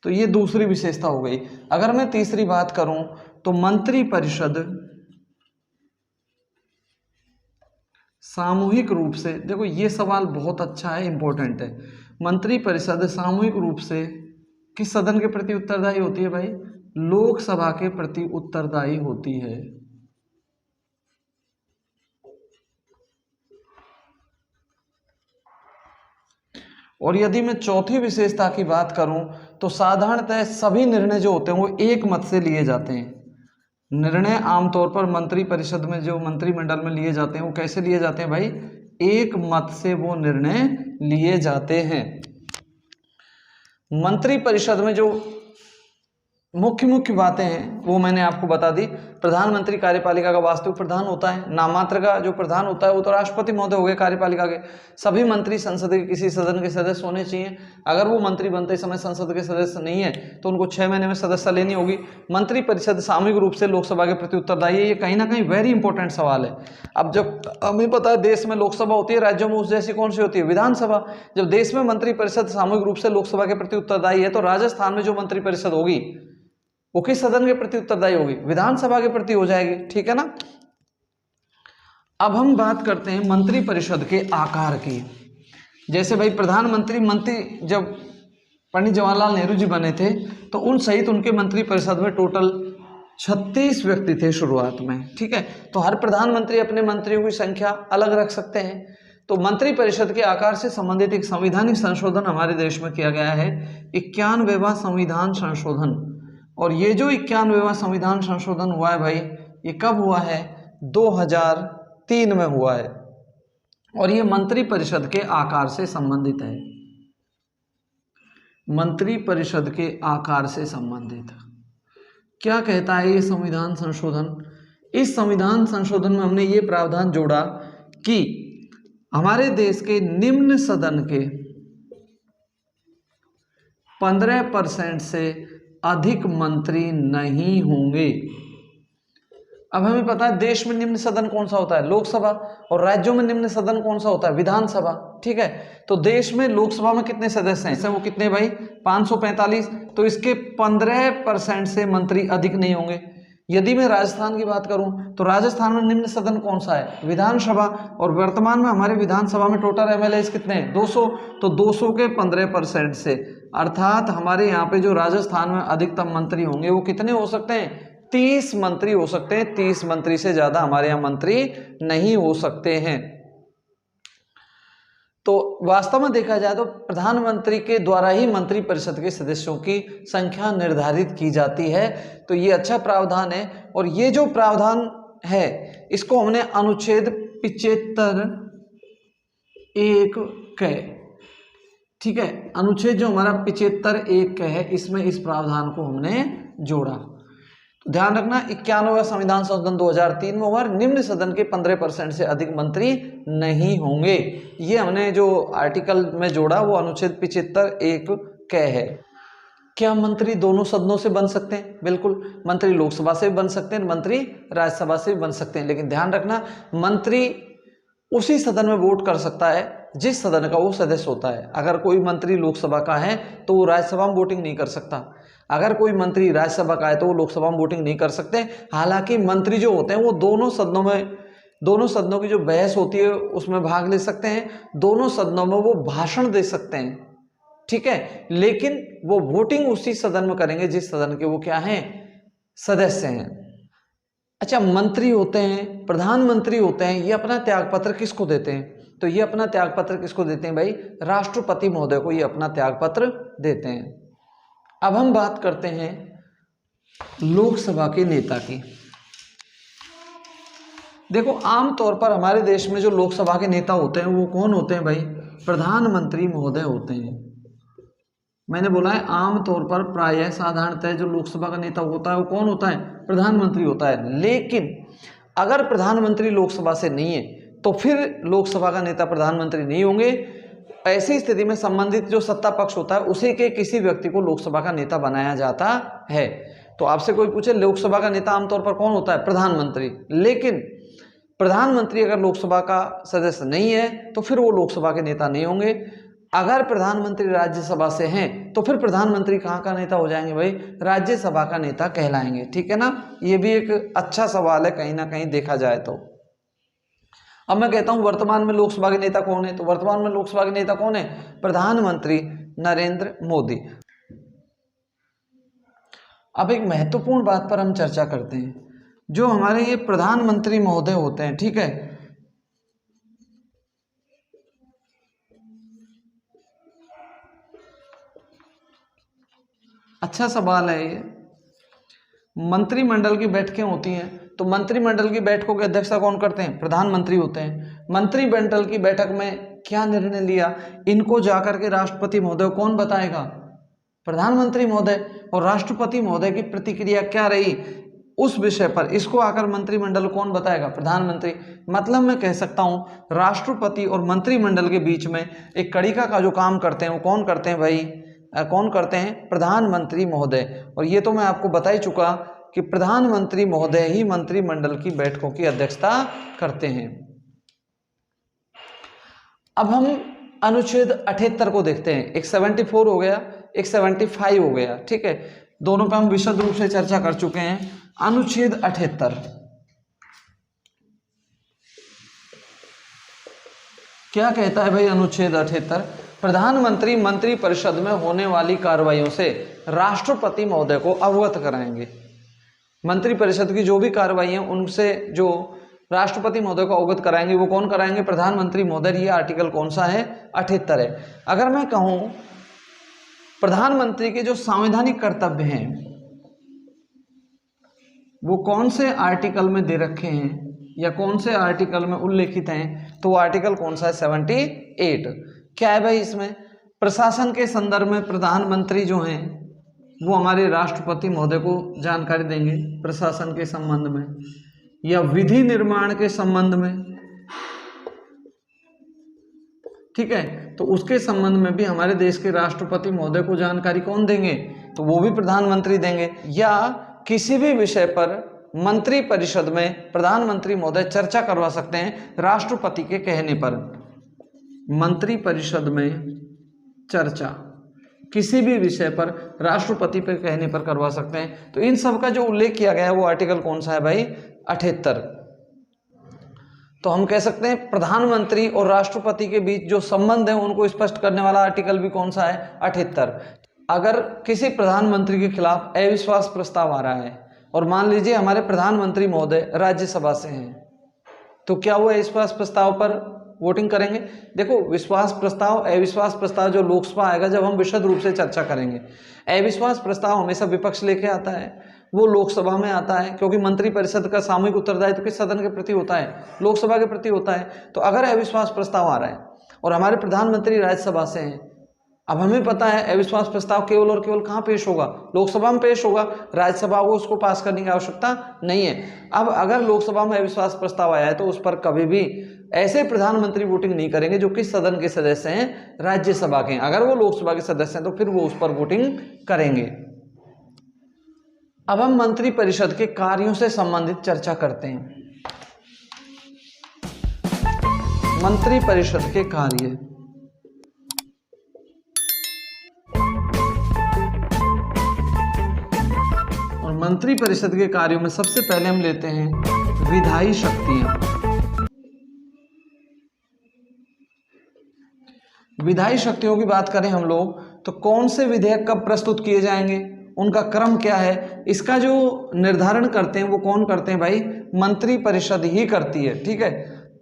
तो ये दूसरी विशेषता हो गई। अगर मैं तीसरी बात करूं तो मंत्रिपरिषद सामूहिक रूप से, देखो ये सवाल बहुत अच्छा है, इंपॉर्टेंट है। मंत्रिपरिषद सामूहिक रूप से किस सदन के प्रति उत्तरदायी होती है भाई, लोकसभा के प्रति उत्तरदायी होती है। और यदि मैं चौथी विशेषता की बात करूं तो साधारणतः सभी निर्णय जो होते हैं वो एक मत से लिए जाते हैं। निर्णय आमतौर पर मंत्रिपरिषद में जो मंत्रिमंडल में लिए जाते हैं वो कैसे लिए जाते हैं भाई, एक मत से वो निर्णय लिए जाते हैं। मंत्रिपरिषद में जो मुख्य मुख्य बातें हैं वो मैंने आपको बता दी। प्रधानमंत्री कार्यपालिका का वास्तविक प्रधान होता है, नामात्र का जो प्रधान होता है वो तो राष्ट्रपति महोदय हो गए कार्यपालिका के। सभी मंत्री संसद के किसी सदन के सदस्य होने चाहिए। अगर वो मंत्री बनते समय संसद के सदस्य नहीं है तो उनको 6 महीने में सदस्यता लेनी होगी। मंत्रिपरिषद सामूहिक रूप से लोकसभा के प्रति उत्तरदायी है। ये कहीं ना कहीं वेरी इंपॉर्टेंट सवाल है। अब जब हमें पता है देश में लोकसभा होती है, राज्यों में उस जैसी कौन सी होती है, विधानसभा। जब देश में मंत्रिपरिषद सामूहिक रूप से लोकसभा के प्रति उत्तरदायी है तो राजस्थान में जो मंत्रिपरिषद होगी वो किस सदन के प्रति उत्तरदायी होगी, विधानसभा के प्रति हो जाएगी, ठीक है ना। अब हम बात करते हैं मंत्रिपरिषद के आकार की। जैसे भाई मंत्री जब पंडित जवाहरलाल नेहरू जी बने थे तो उन सहित उनके मंत्रिपरिषद में टोटल 36 व्यक्ति थे शुरुआत में, ठीक है। तो हर प्रधानमंत्री अपने मंत्रियों की संख्या अलग रख सकते हैं। तो मंत्रिपरिषद के आकार से संबंधित एक संवैधानिक संशोधन हमारे देश में किया गया है, 91वां संविधान संशोधन। और ये जो 91वां संविधान संशोधन हुआ है भाई, ये कब हुआ है, 2003 में हुआ है। और ये मंत्रिपरिषद के आकार से संबंधित है, मंत्रिपरिषद के आकार से संबंधित। क्या कहता है ये संविधान संशोधन? इस संविधान संशोधन में हमने ये प्रावधान जोड़ा कि हमारे देश के निम्न सदन के 15% से अधिक मंत्री नहीं होंगे। अब हमें पता है देश में निम्न सदन कौन सा होता है, लोकसभा, और राज्यों में निम्न सदन कौन सा होता है, विधानसभा, ठीक है। तो देश में लोकसभा में कितने सदस्य हैं, वो कितने भाई, 545। तो इसके 15% से मंत्री अधिक नहीं होंगे। यदि मैं राजस्थान की बात करूं तो राजस्थान में निम्न सदन कौन सा है, विधानसभा, और वर्तमान में हमारे विधानसभा में टोटल एमएलए कितने हैं, 200। तो 200 के 15% से, अर्थात हमारे यहाँ पे जो राजस्थान में अधिकतम मंत्री होंगे वो कितने हो सकते हैं, 30 मंत्री हो सकते हैं। 30 मंत्री से ज्यादा हमारे यहाँ मंत्री नहीं हो सकते हैं। तो वास्तव में देखा जाए तो प्रधानमंत्री के द्वारा ही मंत्रिपरिषद के सदस्यों की संख्या निर्धारित की जाती है। तो ये अच्छा प्रावधान है। और ये जो प्रावधान है इसको हमने अनुच्छेद 75(1) क, ठीक है, अनुच्छेद जो हमारा 75(1) क है, इसमें इस प्रावधान को हमने जोड़ा। तो ध्यान रखना, 91वां संविधान संशोधन 2003 में हुआ, निम्न सदन के 15% से अधिक मंत्री नहीं होंगे। ये हमने जो आर्टिकल में जोड़ा वो अनुच्छेद 75(1) क है। क्या मंत्री दोनों सदनों से बन सकते हैं? बिल्कुल, मंत्री लोकसभा से भी बन सकते हैं, मंत्री राज्यसभा से भी बन सकते हैं। लेकिन ध्यान रखना, मंत्री उसी सदन में वोट कर सकता है जिस सदन का वो सदस्य होता है। अगर कोई मंत्री लोकसभा का है तो वो राज्यसभा में वोटिंग नहीं कर सकता, अगर कोई मंत्री राज्यसभा का है तो वो लोकसभा में वोटिंग नहीं कर सकते। हालांकि मंत्री जो होते हैं वो दोनों सदनों की जो बहस होती है उसमें भाग ले सकते हैं, दोनों सदनों में वो भाषण दे सकते हैं, ठीक है, लेकिन वो वोटिंग उसी सदन में करेंगे जिस सदन के वो क्या हैं, सदस्य हैं। अच्छा, मंत्री होते हैं, प्रधानमंत्री होते हैं, ये अपना त्यागपत्र किसको देते हैं? तो ये अपना त्यागपत्र किसको देते हैं भाई? राष्ट्रपति महोदय को ये अपना त्यागपत्र देते हैं। अब हम बात करते हैं लोकसभा के नेता की। देखो, आमतौर पर हमारे देश में जो लोकसभा के नेता होते हैं वो कौन होते हैं भाई? प्रधानमंत्री महोदय होते हैं। मैंने बोला है आमतौर पर, प्रायः, साधारणतः जो लोकसभा का नेता होता है वो कौन होता है? प्रधानमंत्री होता है। लेकिन अगर प्रधानमंत्री लोकसभा से नहीं है तो फिर लोकसभा का नेता प्रधानमंत्री नहीं होंगे। ऐसी स्थिति में संबंधित जो सत्ता पक्ष होता है उसी के किसी व्यक्ति को लोकसभा का नेता बनाया जाता है। तो आपसे कोई पूछे लोकसभा का नेता आमतौर पर कौन होता है? प्रधानमंत्री। लेकिन प्रधानमंत्री अगर लोकसभा का सदस्य नहीं है तो फिर वो लोकसभा के नेता नहीं होंगे। अगर प्रधानमंत्री राज्यसभा से हैं तो फिर प्रधानमंत्री कहाँ का नेता हो जाएंगे भाई? राज्यसभा का नेता कहलाएंगे। ठीक है ना, ये भी एक अच्छा सवाल है कहीं ना कहीं देखा जाए तो। अब मैं कहता हूं वर्तमान में लोकसभा के नेता कौन है? तो वर्तमान में लोकसभा के नेता कौन है? प्रधानमंत्री नरेंद्र मोदी। अब एक महत्वपूर्ण बात पर हम चर्चा करते हैं, जो हमारे ये प्रधानमंत्री महोदय होते हैं, ठीक है, अच्छा सवाल है ये। मंत्रिमंडल की बैठकें होती हैं तो मंत्रिमंडल की बैठकों की अध्यक्षता कौन करते हैं? प्रधानमंत्री होते हैं। मंत्रिमंडल की बैठक में क्या निर्णय लिया, इनको जाकर के राष्ट्रपति महोदय कौन बताएगा? प्रधानमंत्री महोदय। और राष्ट्रपति महोदय की प्रतिक्रिया क्या रही उस विषय पर, इसको आकर मंत्रिमंडल कौन बताएगा? प्रधानमंत्री। मतलब मैं कह सकता हूं राष्ट्रपति और मंत्रिमंडल के बीच में एक कड़िका का जो काम करते हैं वो कौन करते हैं भाई? कौन करते हैं? प्रधानमंत्री महोदय। और ये तो मैं आपको बता ही चुका कि प्रधानमंत्री महोदय ही मंत्रिमंडल की बैठकों की अध्यक्षता करते हैं। अब हम अनुच्छेद 78 को देखते हैं। एक 74 हो गया, एक 75 हो गया, ठीक है, दोनों पे हम विशद रूप से चर्चा कर चुके हैं। अनुच्छेद 78 क्या कहता है भाई? अनुच्छेद 78 प्रधानमंत्री मंत्रिपरिषद में होने वाली कार्रवाइयों से राष्ट्रपति महोदय को अवगत कराएंगे। मंत्रिपरिषद की जो भी कार्रवाई है उनसे जो राष्ट्रपति महोदय को अवगत कराएंगे वो कौन कराएंगे? प्रधानमंत्री महोदय। ये आर्टिकल कौन सा है? 78 है। अगर मैं कहूं प्रधानमंत्री के जो संवैधानिक कर्तव्य हैं वो कौन से आर्टिकल में दे रखे हैं या कौन से आर्टिकल में उल्लेखित हैं, तो वो आर्टिकल कौन सा है? 78। क्या है भाई इसमें? प्रशासन के संदर्भ में प्रधानमंत्री जो हैं वो हमारे राष्ट्रपति महोदय को जानकारी देंगे प्रशासन के संबंध में, या विधि निर्माण के संबंध में, ठीक है, तो उसके संबंध में भी हमारे देश के राष्ट्रपति महोदय को जानकारी कौन देंगे? तो वो भी प्रधानमंत्री देंगे। या किसी भी विषय पर मंत्री परिषद में प्रधानमंत्री महोदय चर्चा करवा सकते हैं राष्ट्रपति के कहने पर। मंत्री परिषद में चर्चा किसी भी विषय पर राष्ट्रपति के कहने पर करवा सकते हैं। तो इन सब का जो उल्लेख किया गया है वो आर्टिकल कौन सा है भाई? 78। तो हम कह सकते हैं प्रधानमंत्री और राष्ट्रपति के बीच जो संबंध है उनको स्पष्ट करने वाला आर्टिकल भी कौन सा है? 78। अगर किसी प्रधानमंत्री के खिलाफ अविश्वास प्रस्ताव आ रहा है और मान लीजिए हमारे प्रधानमंत्री महोदय राज्यसभा से हैं, तो क्या वो अविश्वास प्रस्ताव पर वोटिंग करेंगे? देखो, विश्वास प्रस्ताव अविश्वास प्रस्ताव जो लोकसभा आएगा जब हम विशद रूप से चर्चा करेंगे। अविश्वास प्रस्ताव हमेशा विपक्ष लेके आता है, वो लोकसभा में आता है, क्योंकि मंत्रिपरिषद का सामूहिक उत्तरदायित्व किस सदन के प्रति होता है? लोकसभा के प्रति होता है। तो अगर अविश्वास प्रस्ताव आ रहा है और हमारे प्रधानमंत्री राज्यसभा से हैं, अब हमें पता है अविश्वास प्रस्ताव केवल और केवल कहाँ पेश होगा? लोकसभा में पेश होगा, राज्यसभा को उसको पास करने की आवश्यकता नहीं है। अब अगर लोकसभा में अविश्वास प्रस्ताव आया है तो उस पर कभी भी ऐसे प्रधानमंत्री वोटिंग नहीं करेंगे जो किस सदन के सदस्य हैं? राज्यसभा के। अगर वो लोकसभा के सदस्य हैं तो फिर वो उस पर वोटिंग करेंगे। अब हम मंत्रिपरिषद के कार्यों से संबंधित चर्चा करते हैं। मंत्रिपरिषद के कार्य। और मंत्रिपरिषद के कार्यों में सबसे पहले हम लेते हैं विधायी शक्तियां। विधायी शक्तियों की बात करें हम लोग तो कौन से विधेयक कब प्रस्तुत किए जाएंगे, उनका क्रम क्या है, इसका जो निर्धारण करते हैं वो कौन करते हैं भाई, मंत्रिपरिषद ही करती है। ठीक है,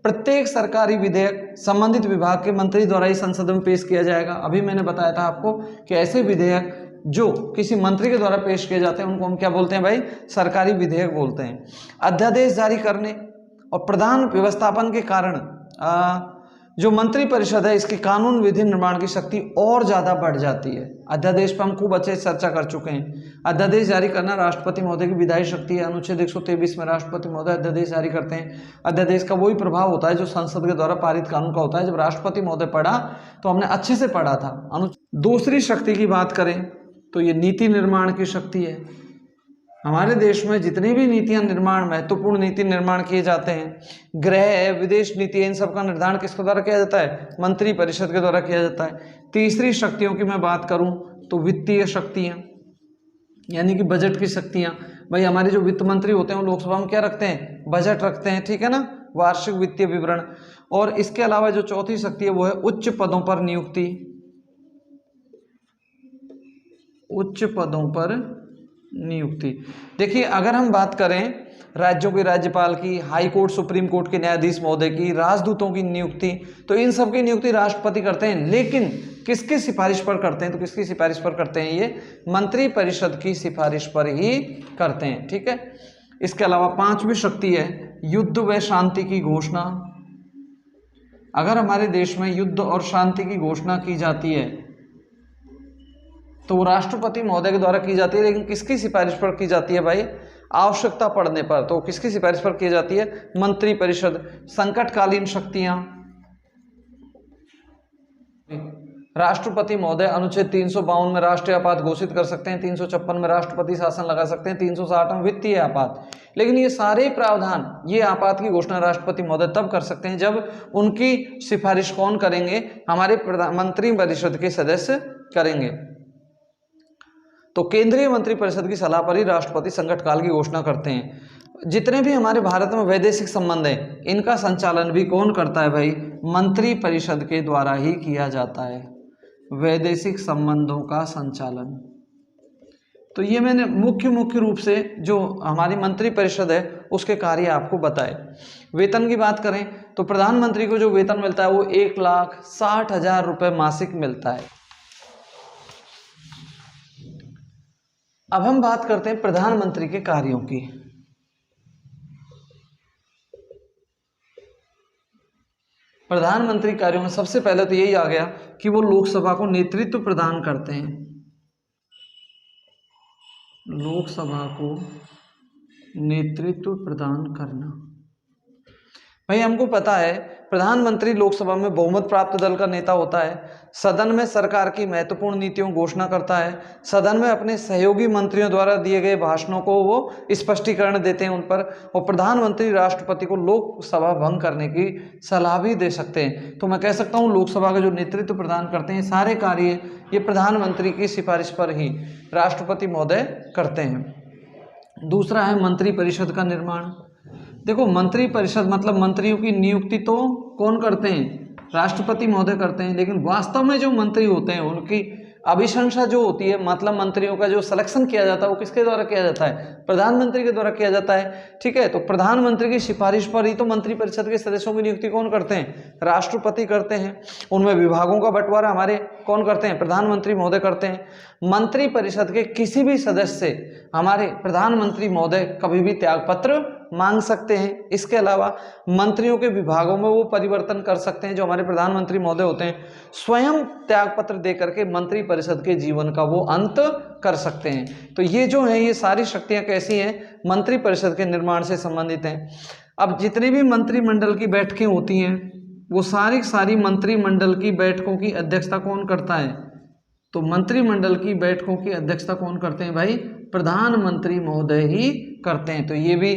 प्रत्येक सरकारी विधेयक संबंधित विभाग के मंत्री द्वारा ही संसद में पेश किया जाएगा। अभी मैंने बताया था आपको कि ऐसे विधेयक जो किसी मंत्री के द्वारा पेश किए जाते हैं उनको हम क्या बोलते हैं भाई, सरकारी विधेयक बोलते हैं। अध्यादेश जारी करने और प्रधान व्यवस्थापन के कारण जो मंत्रिपरिषद है इसकी कानून विधि निर्माण की शक्ति और ज्यादा बढ़ जाती है। अध्यादेश पर हम खूब अच्छे से चर्चा कर चुके हैं। अध्यादेश जारी करना राष्ट्रपति महोदय की विधायी शक्ति है। अनुच्छेद 123 में राष्ट्रपति महोदय अध्यादेश जारी करते हैं। अध्यादेश का वही प्रभाव होता है जो संसद के द्वारा पारित कानून का होता है। जब राष्ट्रपति महोदय पढ़ा तो हमने अच्छे से पढ़ा था। दूसरी शक्ति की बात करें तो ये नीति निर्माण की शक्ति है। हमारे देश में जितनी भी नीतियां निर्माण, महत्वपूर्ण नीति निर्माण किए जाते हैं, गृह विदेश नीति, इन सब का निर्धारण किसके द्वारा किया जाता है, मंत्रिपरिषद के द्वारा किया जाता है। तीसरी शक्तियों की मैं बात करूं तो वित्तीय शक्तियां, यानी कि बजट की शक्तियां। भाई हमारे जो वित्त मंत्री होते हैं वो लोकसभा में क्या रखते हैं, बजट रखते हैं। ठीक है ना, वार्षिक वित्तीय विवरण। और इसके अलावा जो चौथी शक्ति है वो है उच्च पदों पर नियुक्ति। उच्च पदों पर नियुक्ति। देखिए अगर हम बात करें राज्यों के राज्यपाल की, हाई कोर्ट सुप्रीम कोर्ट के न्यायाधीश महोदय की, राजदूतों की नियुक्ति, तो इन सब की नियुक्ति राष्ट्रपति करते हैं। लेकिन किसकी सिफारिश पर करते हैं, तो किसकी सिफारिश पर करते हैं, ये मंत्रिपरिषद की सिफारिश पर ही करते हैं। ठीक है, इसके अलावा पांचवी शक्ति है युद्ध व शांति की घोषणा। अगर हमारे देश में युद्ध और शांति की घोषणा की जाती है तो वो राष्ट्रपति महोदय के द्वारा की जाती है। लेकिन किसकी सिफारिश पर की जाती है भाई, आवश्यकता पड़ने पर तो किसकी सिफारिश पर की जाती है, मंत्रिपरिषद। संकटकालीन शक्तियां, राष्ट्रपति महोदय अनुच्छेद 352 में राष्ट्रीय आपात घोषित कर सकते हैं, 356 में राष्ट्रपति शासन लगा सकते हैं, 360 में वित्तीय आपात। लेकिन ये सारे प्रावधान, ये आपात की घोषणा राष्ट्रपति महोदय तब कर सकते हैं जब उनकी सिफारिश कौन करेंगे, हमारे मंत्रिपरिषद के सदस्य करेंगे। तो केंद्रीय मंत्रिपरिषद की सलाह पर ही राष्ट्रपति संकट काल की घोषणा करते हैं। जितने भी हमारे भारत में वैदेशिक संबंध हैं इनका संचालन भी कौन करता है भाई, मंत्रिपरिषद के द्वारा ही किया जाता है, वैदेशिक संबंधों का संचालन। तो ये मैंने मुख्य रूप से जो हमारी मंत्रिपरिषद है उसके कार्य आपको बताए। वेतन की बात करें तो प्रधानमंत्री को जो वेतन मिलता है वो 1,60,000 रुपये मासिक मिलता है। अब हम बात करते हैं प्रधानमंत्री के कार्यों की। प्रधानमंत्री कार्यों में सबसे पहले तो यही आ गया कि वो लोकसभा को नेतृत्व प्रदान करते हैं। लोकसभा को नेतृत्व प्रदान करना। भाई हमको पता है प्रधानमंत्री लोकसभा में बहुमत प्राप्त दल का नेता होता है। सदन में सरकार की महत्वपूर्ण नीतियों घोषणा करता है। सदन में अपने सहयोगी मंत्रियों द्वारा दिए गए भाषणों को वो स्पष्टीकरण देते हैं उन पर। और प्रधानमंत्री राष्ट्रपति को लोकसभा भंग करने की सलाह भी दे सकते हैं। तो मैं कह सकता हूँ लोकसभा का जो नेतृत्व प्रदान करते हैं सारे कार्य ये प्रधानमंत्री की सिफारिश पर ही राष्ट्रपति महोदय करते हैं। दूसरा है मंत्रिपरिषद का निर्माण। देखो मंत्रिपरिषद मतलब मंत्रियों की नियुक्ति तो कौन करते हैं, राष्ट्रपति महोदय करते हैं। लेकिन वास्तव में जो मंत्री होते हैं उनकी अभिशंसा जो होती है, मतलब मंत्रियों का जो सिलेक्शन किया जाता है वो किसके द्वारा किया जाता है, प्रधानमंत्री के द्वारा किया जाता है। ठीक है, तो प्रधानमंत्री की सिफारिश पर ही तो मंत्रिपरिषद के सदस्यों की नियुक्ति कौन करते हैं, राष्ट्रपति करते हैं। उनमें विभागों का बंटवारा हमारे कौन करते हैं, प्रधानमंत्री महोदय करते हैं। मंत्रिपरिषद के किसी भी सदस्य से हमारे प्रधानमंत्री महोदय कभी भी त्याग पत्र मांग सकते हैं। इसके अलावा मंत्रियों के विभागों में वो परिवर्तन कर सकते हैं। जो हमारे प्रधानमंत्री महोदय होते हैं स्वयं त्याग पत्र दे करके मंत्रिपरिषद के जीवन का वो अंत कर सकते हैं। तो ये जो है ये सारी शक्तियां कैसी हैं, मंत्रिपरिषद के निर्माण से संबंधित हैं। अब जितनी भी मंत्रिमंडल की बैठकें होती हैं वो सारी मंत्रिमंडल की बैठकों की अध्यक्षता कौन करता है, तो मंत्रिमंडल की बैठकों की अध्यक्षता कौन करते हैं भाई, प्रधानमंत्री महोदय ही करते हैं। तो ये भी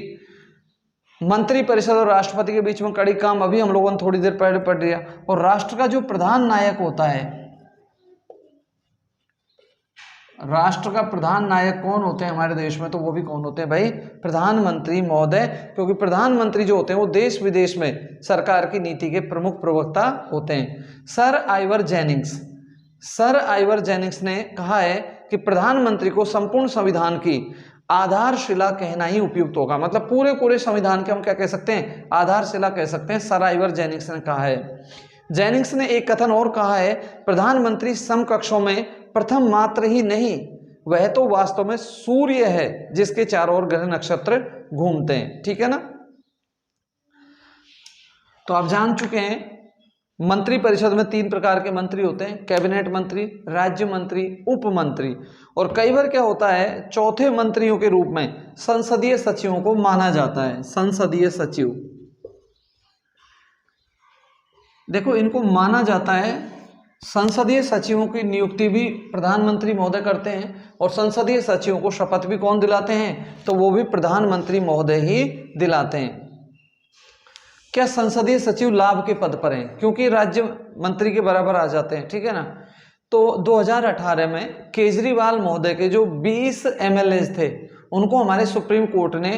मंत्री परिषद और राष्ट्रपति के बीच में कड़ी काम अभी हम लोगों ने थोड़ी देर पहले पढ़ लिया। और राष्ट्र का जो प्रधान नायक होता है, राष्ट्र का प्रधान नायक कौन होते हैं हमारे देश में, तो वो भी कौन होते हैं भाई, प्रधानमंत्री महोदय। क्योंकि प्रधानमंत्री जो होते हैं वो देश विदेश में सरकार की नीति के प्रमुख प्रवक्ता होते हैं। सर आइवर जेनिंग्स ने कहा है कि प्रधानमंत्री को संपूर्ण संविधान की आधारशिला कहना ही उपयुक्त होगा। मतलब पूरे संविधान के हम क्या कह सकते हैं, आधारशिला कह सकते हैं, सर आइवर जेनिंग्स ने कहा है। जेनिंग्स ने एक कथन और कहा है, प्रधानमंत्री समकक्षों में प्रथम मात्र ही नहीं, वह तो वास्तव में सूर्य है जिसके चारों ओर ग्रह नक्षत्र घूमते हैं। ठीक है ना। तो आप जान चुके हैं मंत्री परिषद में 3 प्रकार के मंत्री होते हैं, कैबिनेट मंत्री, राज्य मंत्री, उप मंत्री। और कई बार क्या होता है, चौथे मंत्रियों के रूप में संसदीय सचिवों को माना जाता है। संसदीय सचिव, देखो इनको माना जाता है। संसदीय सचिवों की नियुक्ति भी प्रधानमंत्री महोदय करते हैं, और संसदीय सचिवों को शपथ भी कौन दिलाते हैं, तो वो भी प्रधानमंत्री महोदय ही दिलाते हैं। क्या संसदीय सचिव लाभ के पद पर हैं, क्योंकि राज्य मंत्री के बराबर आ जाते हैं। ठीक है ना। तो 2018 में केजरीवाल महोदय के जो 20 MLAs थे, उनको हमारे सुप्रीम कोर्ट ने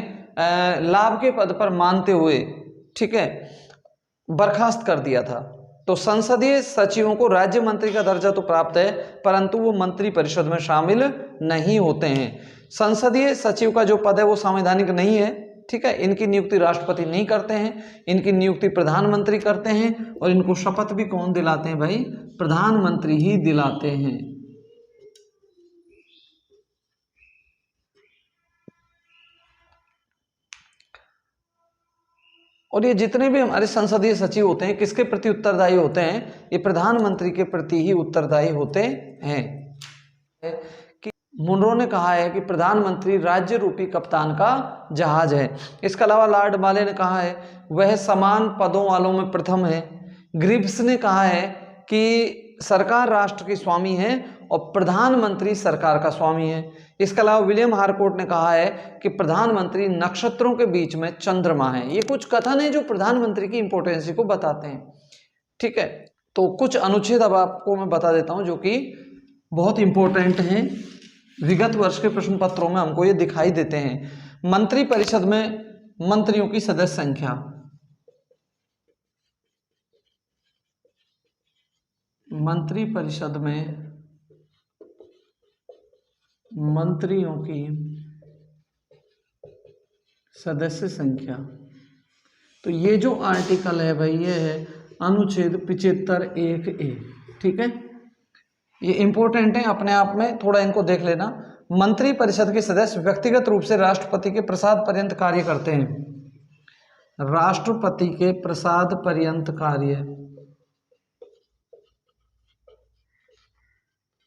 लाभ के पद पर मानते हुए, ठीक है, बर्खास्त कर दिया था। तो संसदीय सचिवों को राज्य मंत्री का दर्जा तो प्राप्त है, परंतु वो मंत्री परिषद में शामिल नहीं होते हैं। संसदीय सचिव का जो पद है वो संवैधानिक नहीं है। ठीक है। इनकी नियुक्ति राष्ट्रपति नहीं करते हैं, इनकी नियुक्ति प्रधानमंत्री करते हैं, और इनको शपथ भी कौन दिलाते हैं भाई, प्रधानमंत्री ही दिलाते हैं। और ये जितने भी हमारे संसदीय सचिव होते हैं, किसके प्रति उत्तरदायी होते हैं, ये प्रधानमंत्री के प्रति ही उत्तरदायी होते हैं। कि मुनरो ने कहा है कि प्रधानमंत्री राज्य रूपी कप्तान का जहाज है। इसके अलावा लॉर्ड माले ने कहा है वह समान पदों वालों में प्रथम है। ग्रिव्स ने कहा है कि सरकार राष्ट्र की स्वामी है और प्रधानमंत्री सरकार का स्वामी है। इसके अलावा विलियम हारकोर्ट ने कहा है कि प्रधानमंत्री नक्षत्रों के बीच में चंद्रमा है। ये कुछ कथन है जो प्रधानमंत्री की इंपोर्टेंस को बताते हैं। ठीक है। तो कुछ अनुच्छेद अब आपको मैं बता देता हूं जो कि बहुत इंपॉर्टेंट हैं। विगत वर्ष के प्रश्न पत्रों में हमको ये दिखाई देते हैं। मंत्री परिषद में मंत्रियों की सदस्य संख्या, मंत्री परिषद में मंत्रियों की सदस्य संख्या, तो ये जो आर्टिकल है भाई, ये है अनुच्छेद 75(1)(a). ठीक है। ये इंपॉर्टेंट है अपने आप में, थोड़ा इनको देख लेना। मंत्री परिषद के सदस्य व्यक्तिगत रूप से राष्ट्रपति के प्रसाद पर्यंत कार्य करते हैं। राष्ट्रपति के प्रसाद पर्यंत कार्य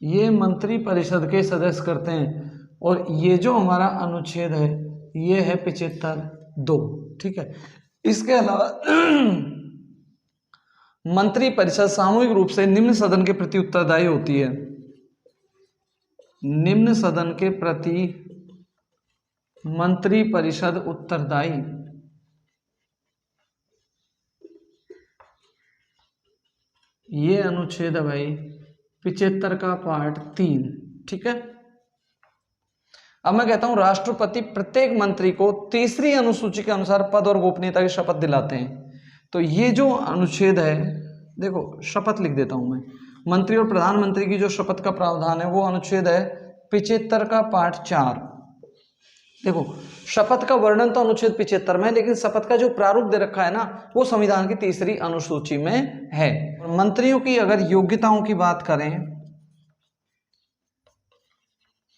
ये मंत्री परिषद के सदस्य करते हैं। और ये जो हमारा अनुच्छेद है ये है 75(2). ठीक है। इसके अलावा मंत्री परिषद सामूहिक रूप से निम्न सदन के प्रति उत्तरदायी होती है। निम्न सदन के प्रति मंत्री परिषद उत्तरदायी, ये अनुच्छेद है भाई 75 का पार्ट 3। ठीक है। अब मैं कहता हूं राष्ट्रपति प्रत्येक मंत्री को तीसरी अनुसूची के अनुसार पद और गोपनीयता की शपथ दिलाते हैं। तो ये जो अनुच्छेद है, देखो शपथ लिख देता हूं मैं, मंत्री और प्रधानमंत्री की जो शपथ का प्रावधान है वो अनुच्छेद है 75 का पार्ट 4। देखो शपथ का वर्णन तो अनुच्छेद 75 में है, लेकिन शपथ का जो प्रारूप दे रखा है ना वो संविधान की तीसरी अनुसूची में है। मंत्रियों की अगर योग्यताओं की बात करें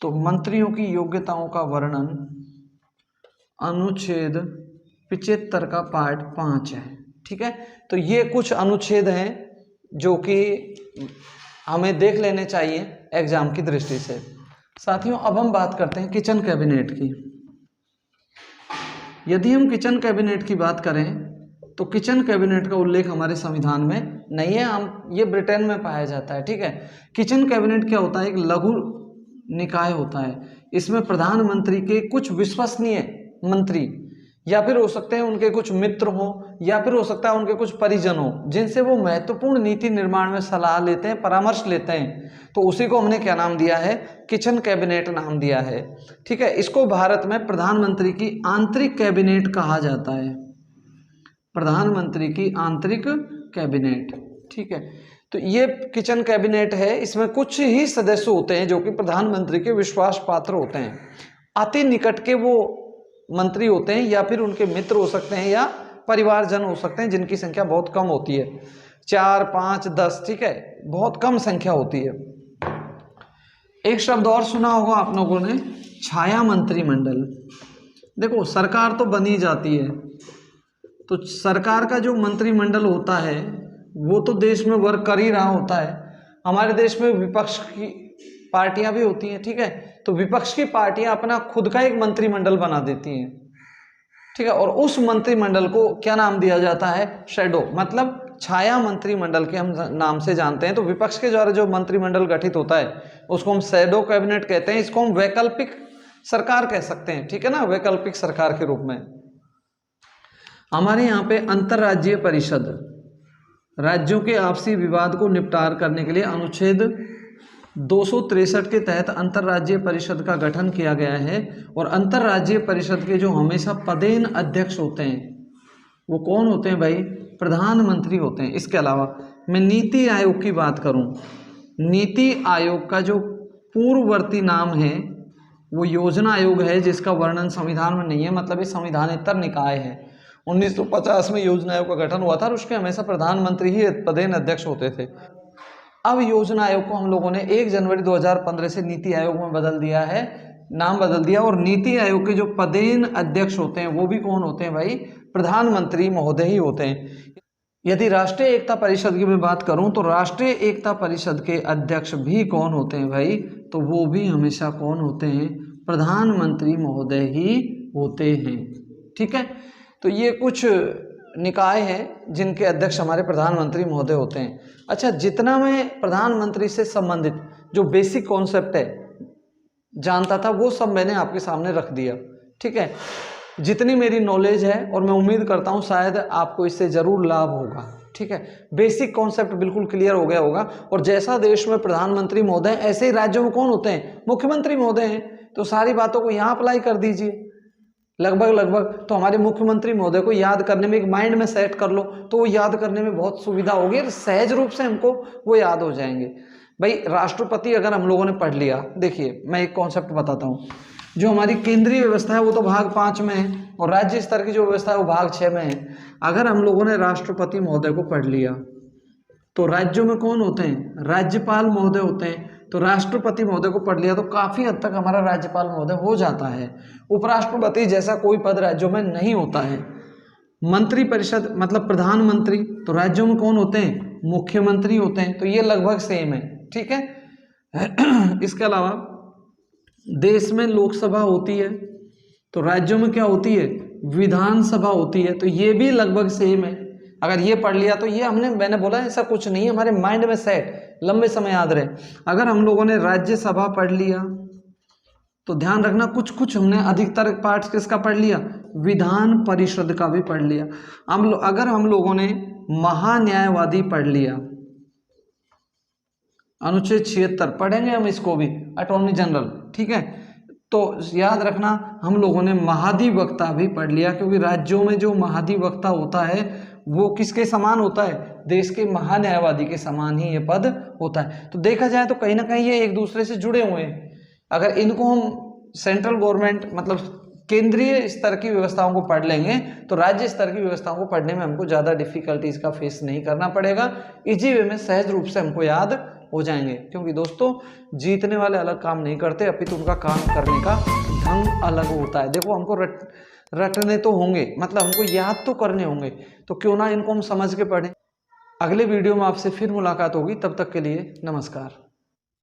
तो मंत्रियों की योग्यताओं का वर्णन अनुच्छेद 75 का पार्ट 5 है। ठीक है। तो ये कुछ अनुच्छेद हैं जो कि हमें देख लेने चाहिए एग्जाम की दृष्टि से। साथियों अब हम बात करते हैं किचन कैबिनेट की। यदि हम किचन कैबिनेट की बात करें तो किचन कैबिनेट का उल्लेख हमारे संविधान में नहीं है, हम ये ब्रिटेन में पाया जाता है। ठीक है। किचन कैबिनेट क्या होता है, एक लघु निकाय होता है। इसमें प्रधानमंत्री के कुछ विश्वसनीय मंत्री या फिर हो सकते हैं उनके कुछ मित्र हो, या फिर हो सकता है उनके कुछ परिजन हो जिनसे वो महत्वपूर्ण नीति निर्माण में सलाह लेते हैं, परामर्श लेते हैं। तो उसी को हमने क्या नाम दिया है, किचन कैबिनेट नाम दिया है। ठीक है, इसको भारत में प्रधानमंत्री की आंतरिक कैबिनेट कहा जाता है, प्रधानमंत्री की आंतरिक कैबिनेट। ठीक है, तो ये किचन कैबिनेट है, इसमें कुछ ही सदस्य होते हैं जो कि प्रधानमंत्री के विश्वास पात्र होते हैं। अति निकट के वो मंत्री होते हैं या फिर उनके मित्र हो सकते हैं या परिवारजन हो सकते हैं, जिनकी संख्या बहुत कम होती है, 4, 5, 10। ठीक है, बहुत कम संख्या होती है। एक शब्द और सुना होगा आप लोगों ने, छाया मंत्रिमंडल। देखो सरकार तो बनी जाती है, तो सरकार का जो मंत्रिमंडल होता है वो तो देश में वर्क कर ही रहा होता है। हमारे देश में विपक्ष की पार्टियां भी होती हैं। ठीक है, तो विपक्ष की पार्टियां अपना खुद का एक मंत्रिमंडल बना देती हैं। ठीक है, और उस मंत्रिमंडल को क्या नाम दिया जाता है, शैडो, मतलब छाया मंत्रिमंडल के हम नाम से जानते हैं। तो विपक्ष के द्वारा जो मंत्रिमंडल गठित होता है उसको हम शैडो कैबिनेट कहते हैं। इसको हम वैकल्पिक सरकार कह सकते हैं। ठीक है ना, वैकल्पिक सरकार के रूप में। हमारे यहाँ पे अंतर्राज्यीय परिषद, राज्यों के आपसी विवाद को निपटार करने के लिए अनुच्छेद 263 के तहत अंतर्राज्यीय परिषद का गठन किया गया है। और अंतर्राज्यीय परिषद के जो हमेशा पदेन अध्यक्ष होते हैं वो कौन होते हैं भाई, प्रधानमंत्री होते हैं। इसके अलावा मैं नीति आयोग की बात करूं, नीति आयोग का जो पूर्ववर्ती नाम है वो योजना आयोग है, जिसका वर्णन संविधान में नहीं है, मतलब ये संविधानेतर निकाय है। 1950 में योजना आयोग का गठन हुआ था और उसके हमेशा प्रधानमंत्री ही पदेन अध्यक्ष होते थे। अब योजना आयोग को हम लोगों ने 1 जनवरी 2015 से नीति आयोग में बदल दिया है, नाम बदल दिया। और नीति आयोग के जो पदेन अध्यक्ष होते हैं वो भी कौन होते हैं भाई, प्रधानमंत्री महोदय ही होते हैं। यदि राष्ट्रीय एकता परिषद की मैं बात करूं तो राष्ट्रीय एकता परिषद के अध्यक्ष भी कौन होते हैं भाई, तो वो भी हमेशा कौन होते हैं, प्रधानमंत्री महोदय ही होते हैं। ठीक है, तो ये कुछ निकाय हैं जिनके अध्यक्ष हमारे प्रधानमंत्री महोदय होते हैं। अच्छा, जितना मैं प्रधानमंत्री से संबंधित जो बेसिक कॉन्सेप्ट है जानता था वो सब मैंने आपके सामने रख दिया। ठीक है, जितनी मेरी नॉलेज है, और मैं उम्मीद करता हूँ शायद आपको इससे ज़रूर लाभ होगा। ठीक है, बेसिक कॉन्सेप्ट बिल्कुल क्लियर हो गया होगा। और जैसा देश में प्रधानमंत्री महोदय ऐसे ही राज्यों में कौन होते हैं, मुख्यमंत्री महोदय हैं। तो सारी बातों को यहाँ अप्लाई कर दीजिए लगभग। तो हमारे मुख्यमंत्री महोदय को याद करने में, एक माइंड में सेट कर लो तो वो याद करने में बहुत सुविधा होगी और सहज रूप से हमको वो याद हो जाएंगे। भाई राष्ट्रपति अगर हम लोगों ने पढ़ लिया, देखिए मैं एक कॉन्सेप्ट बताता हूँ, जो हमारी केंद्रीय व्यवस्था है वो तो भाग 5 में है और राज्य स्तर की जो व्यवस्था है वो भाग 6 में है। अगर हम लोगों ने राष्ट्रपति महोदय को पढ़ लिया तो राज्यों में कौन होते हैं, राज्यपाल महोदय होते हैं। तो राष्ट्रपति महोदय को पढ़ लिया तो काफी हद तक हमारा राज्यपाल महोदय हो जाता है। उपराष्ट्रपति जैसा कोई पद राज्यों में नहीं होता है। मंत्री परिषद मतलब प्रधानमंत्री, तो राज्यों में कौन होते हैं, मुख्यमंत्री होते हैं। तो ये लगभग सेम है। ठीक है, इसके अलावा देश में लोकसभा होती है तो राज्यों में क्या होती है, विधानसभा होती है। तो ये भी लगभग सेम है। अगर ये पढ़ लिया तो ये मैंने बोला ऐसा कुछ नहीं है, हमारे माइंड में सेट, लंबे समय याद रहे। अगर हम लोगों ने राज्यसभा पढ़ लिया तो ध्यान रखना कुछ हमने अधिकतर पार्ट किसका पढ़ लिया, विधान परिषद का भी पढ़ लिया। अगर हम लोगों ने महान्यायवादी पढ़ लिया, अनुच्छेद 76 पढ़ेंगे हम इसको भी, अटॉर्नी जनरल। ठीक है, तो याद रखना हम लोगों ने महाधिवक्ता भी पढ़ लिया, क्योंकि राज्यों में जो महाधिवक्ता होता है वो किसके समान होता है, देश के महान्यायवादी के समान ही ये पद होता है। तो देखा जाए तो कहीं ना कहीं ये एक दूसरे से जुड़े हुए हैं। अगर इनको हम सेंट्रल गवर्नमेंट मतलब केंद्रीय स्तर की व्यवस्थाओं को पढ़ लेंगे तो राज्य स्तर की व्यवस्थाओं को पढ़ने में हमको ज़्यादा डिफिकल्टीज का फेस नहीं करना पड़ेगा। इजी वे में सहज रूप से हमको याद हो जाएंगे। क्योंकि दोस्तों जीतने वाले अलग काम नहीं करते, अपितु उनका काम करने का ढंग अलग होता है। देखो हमको रटने तो होंगे, मतलब हमको याद तो करने होंगे, तो क्यों ना इनको हम समझ के पढ़ें। अगले वीडियो में आपसे फिर मुलाकात होगी, तब तक के लिए नमस्कार।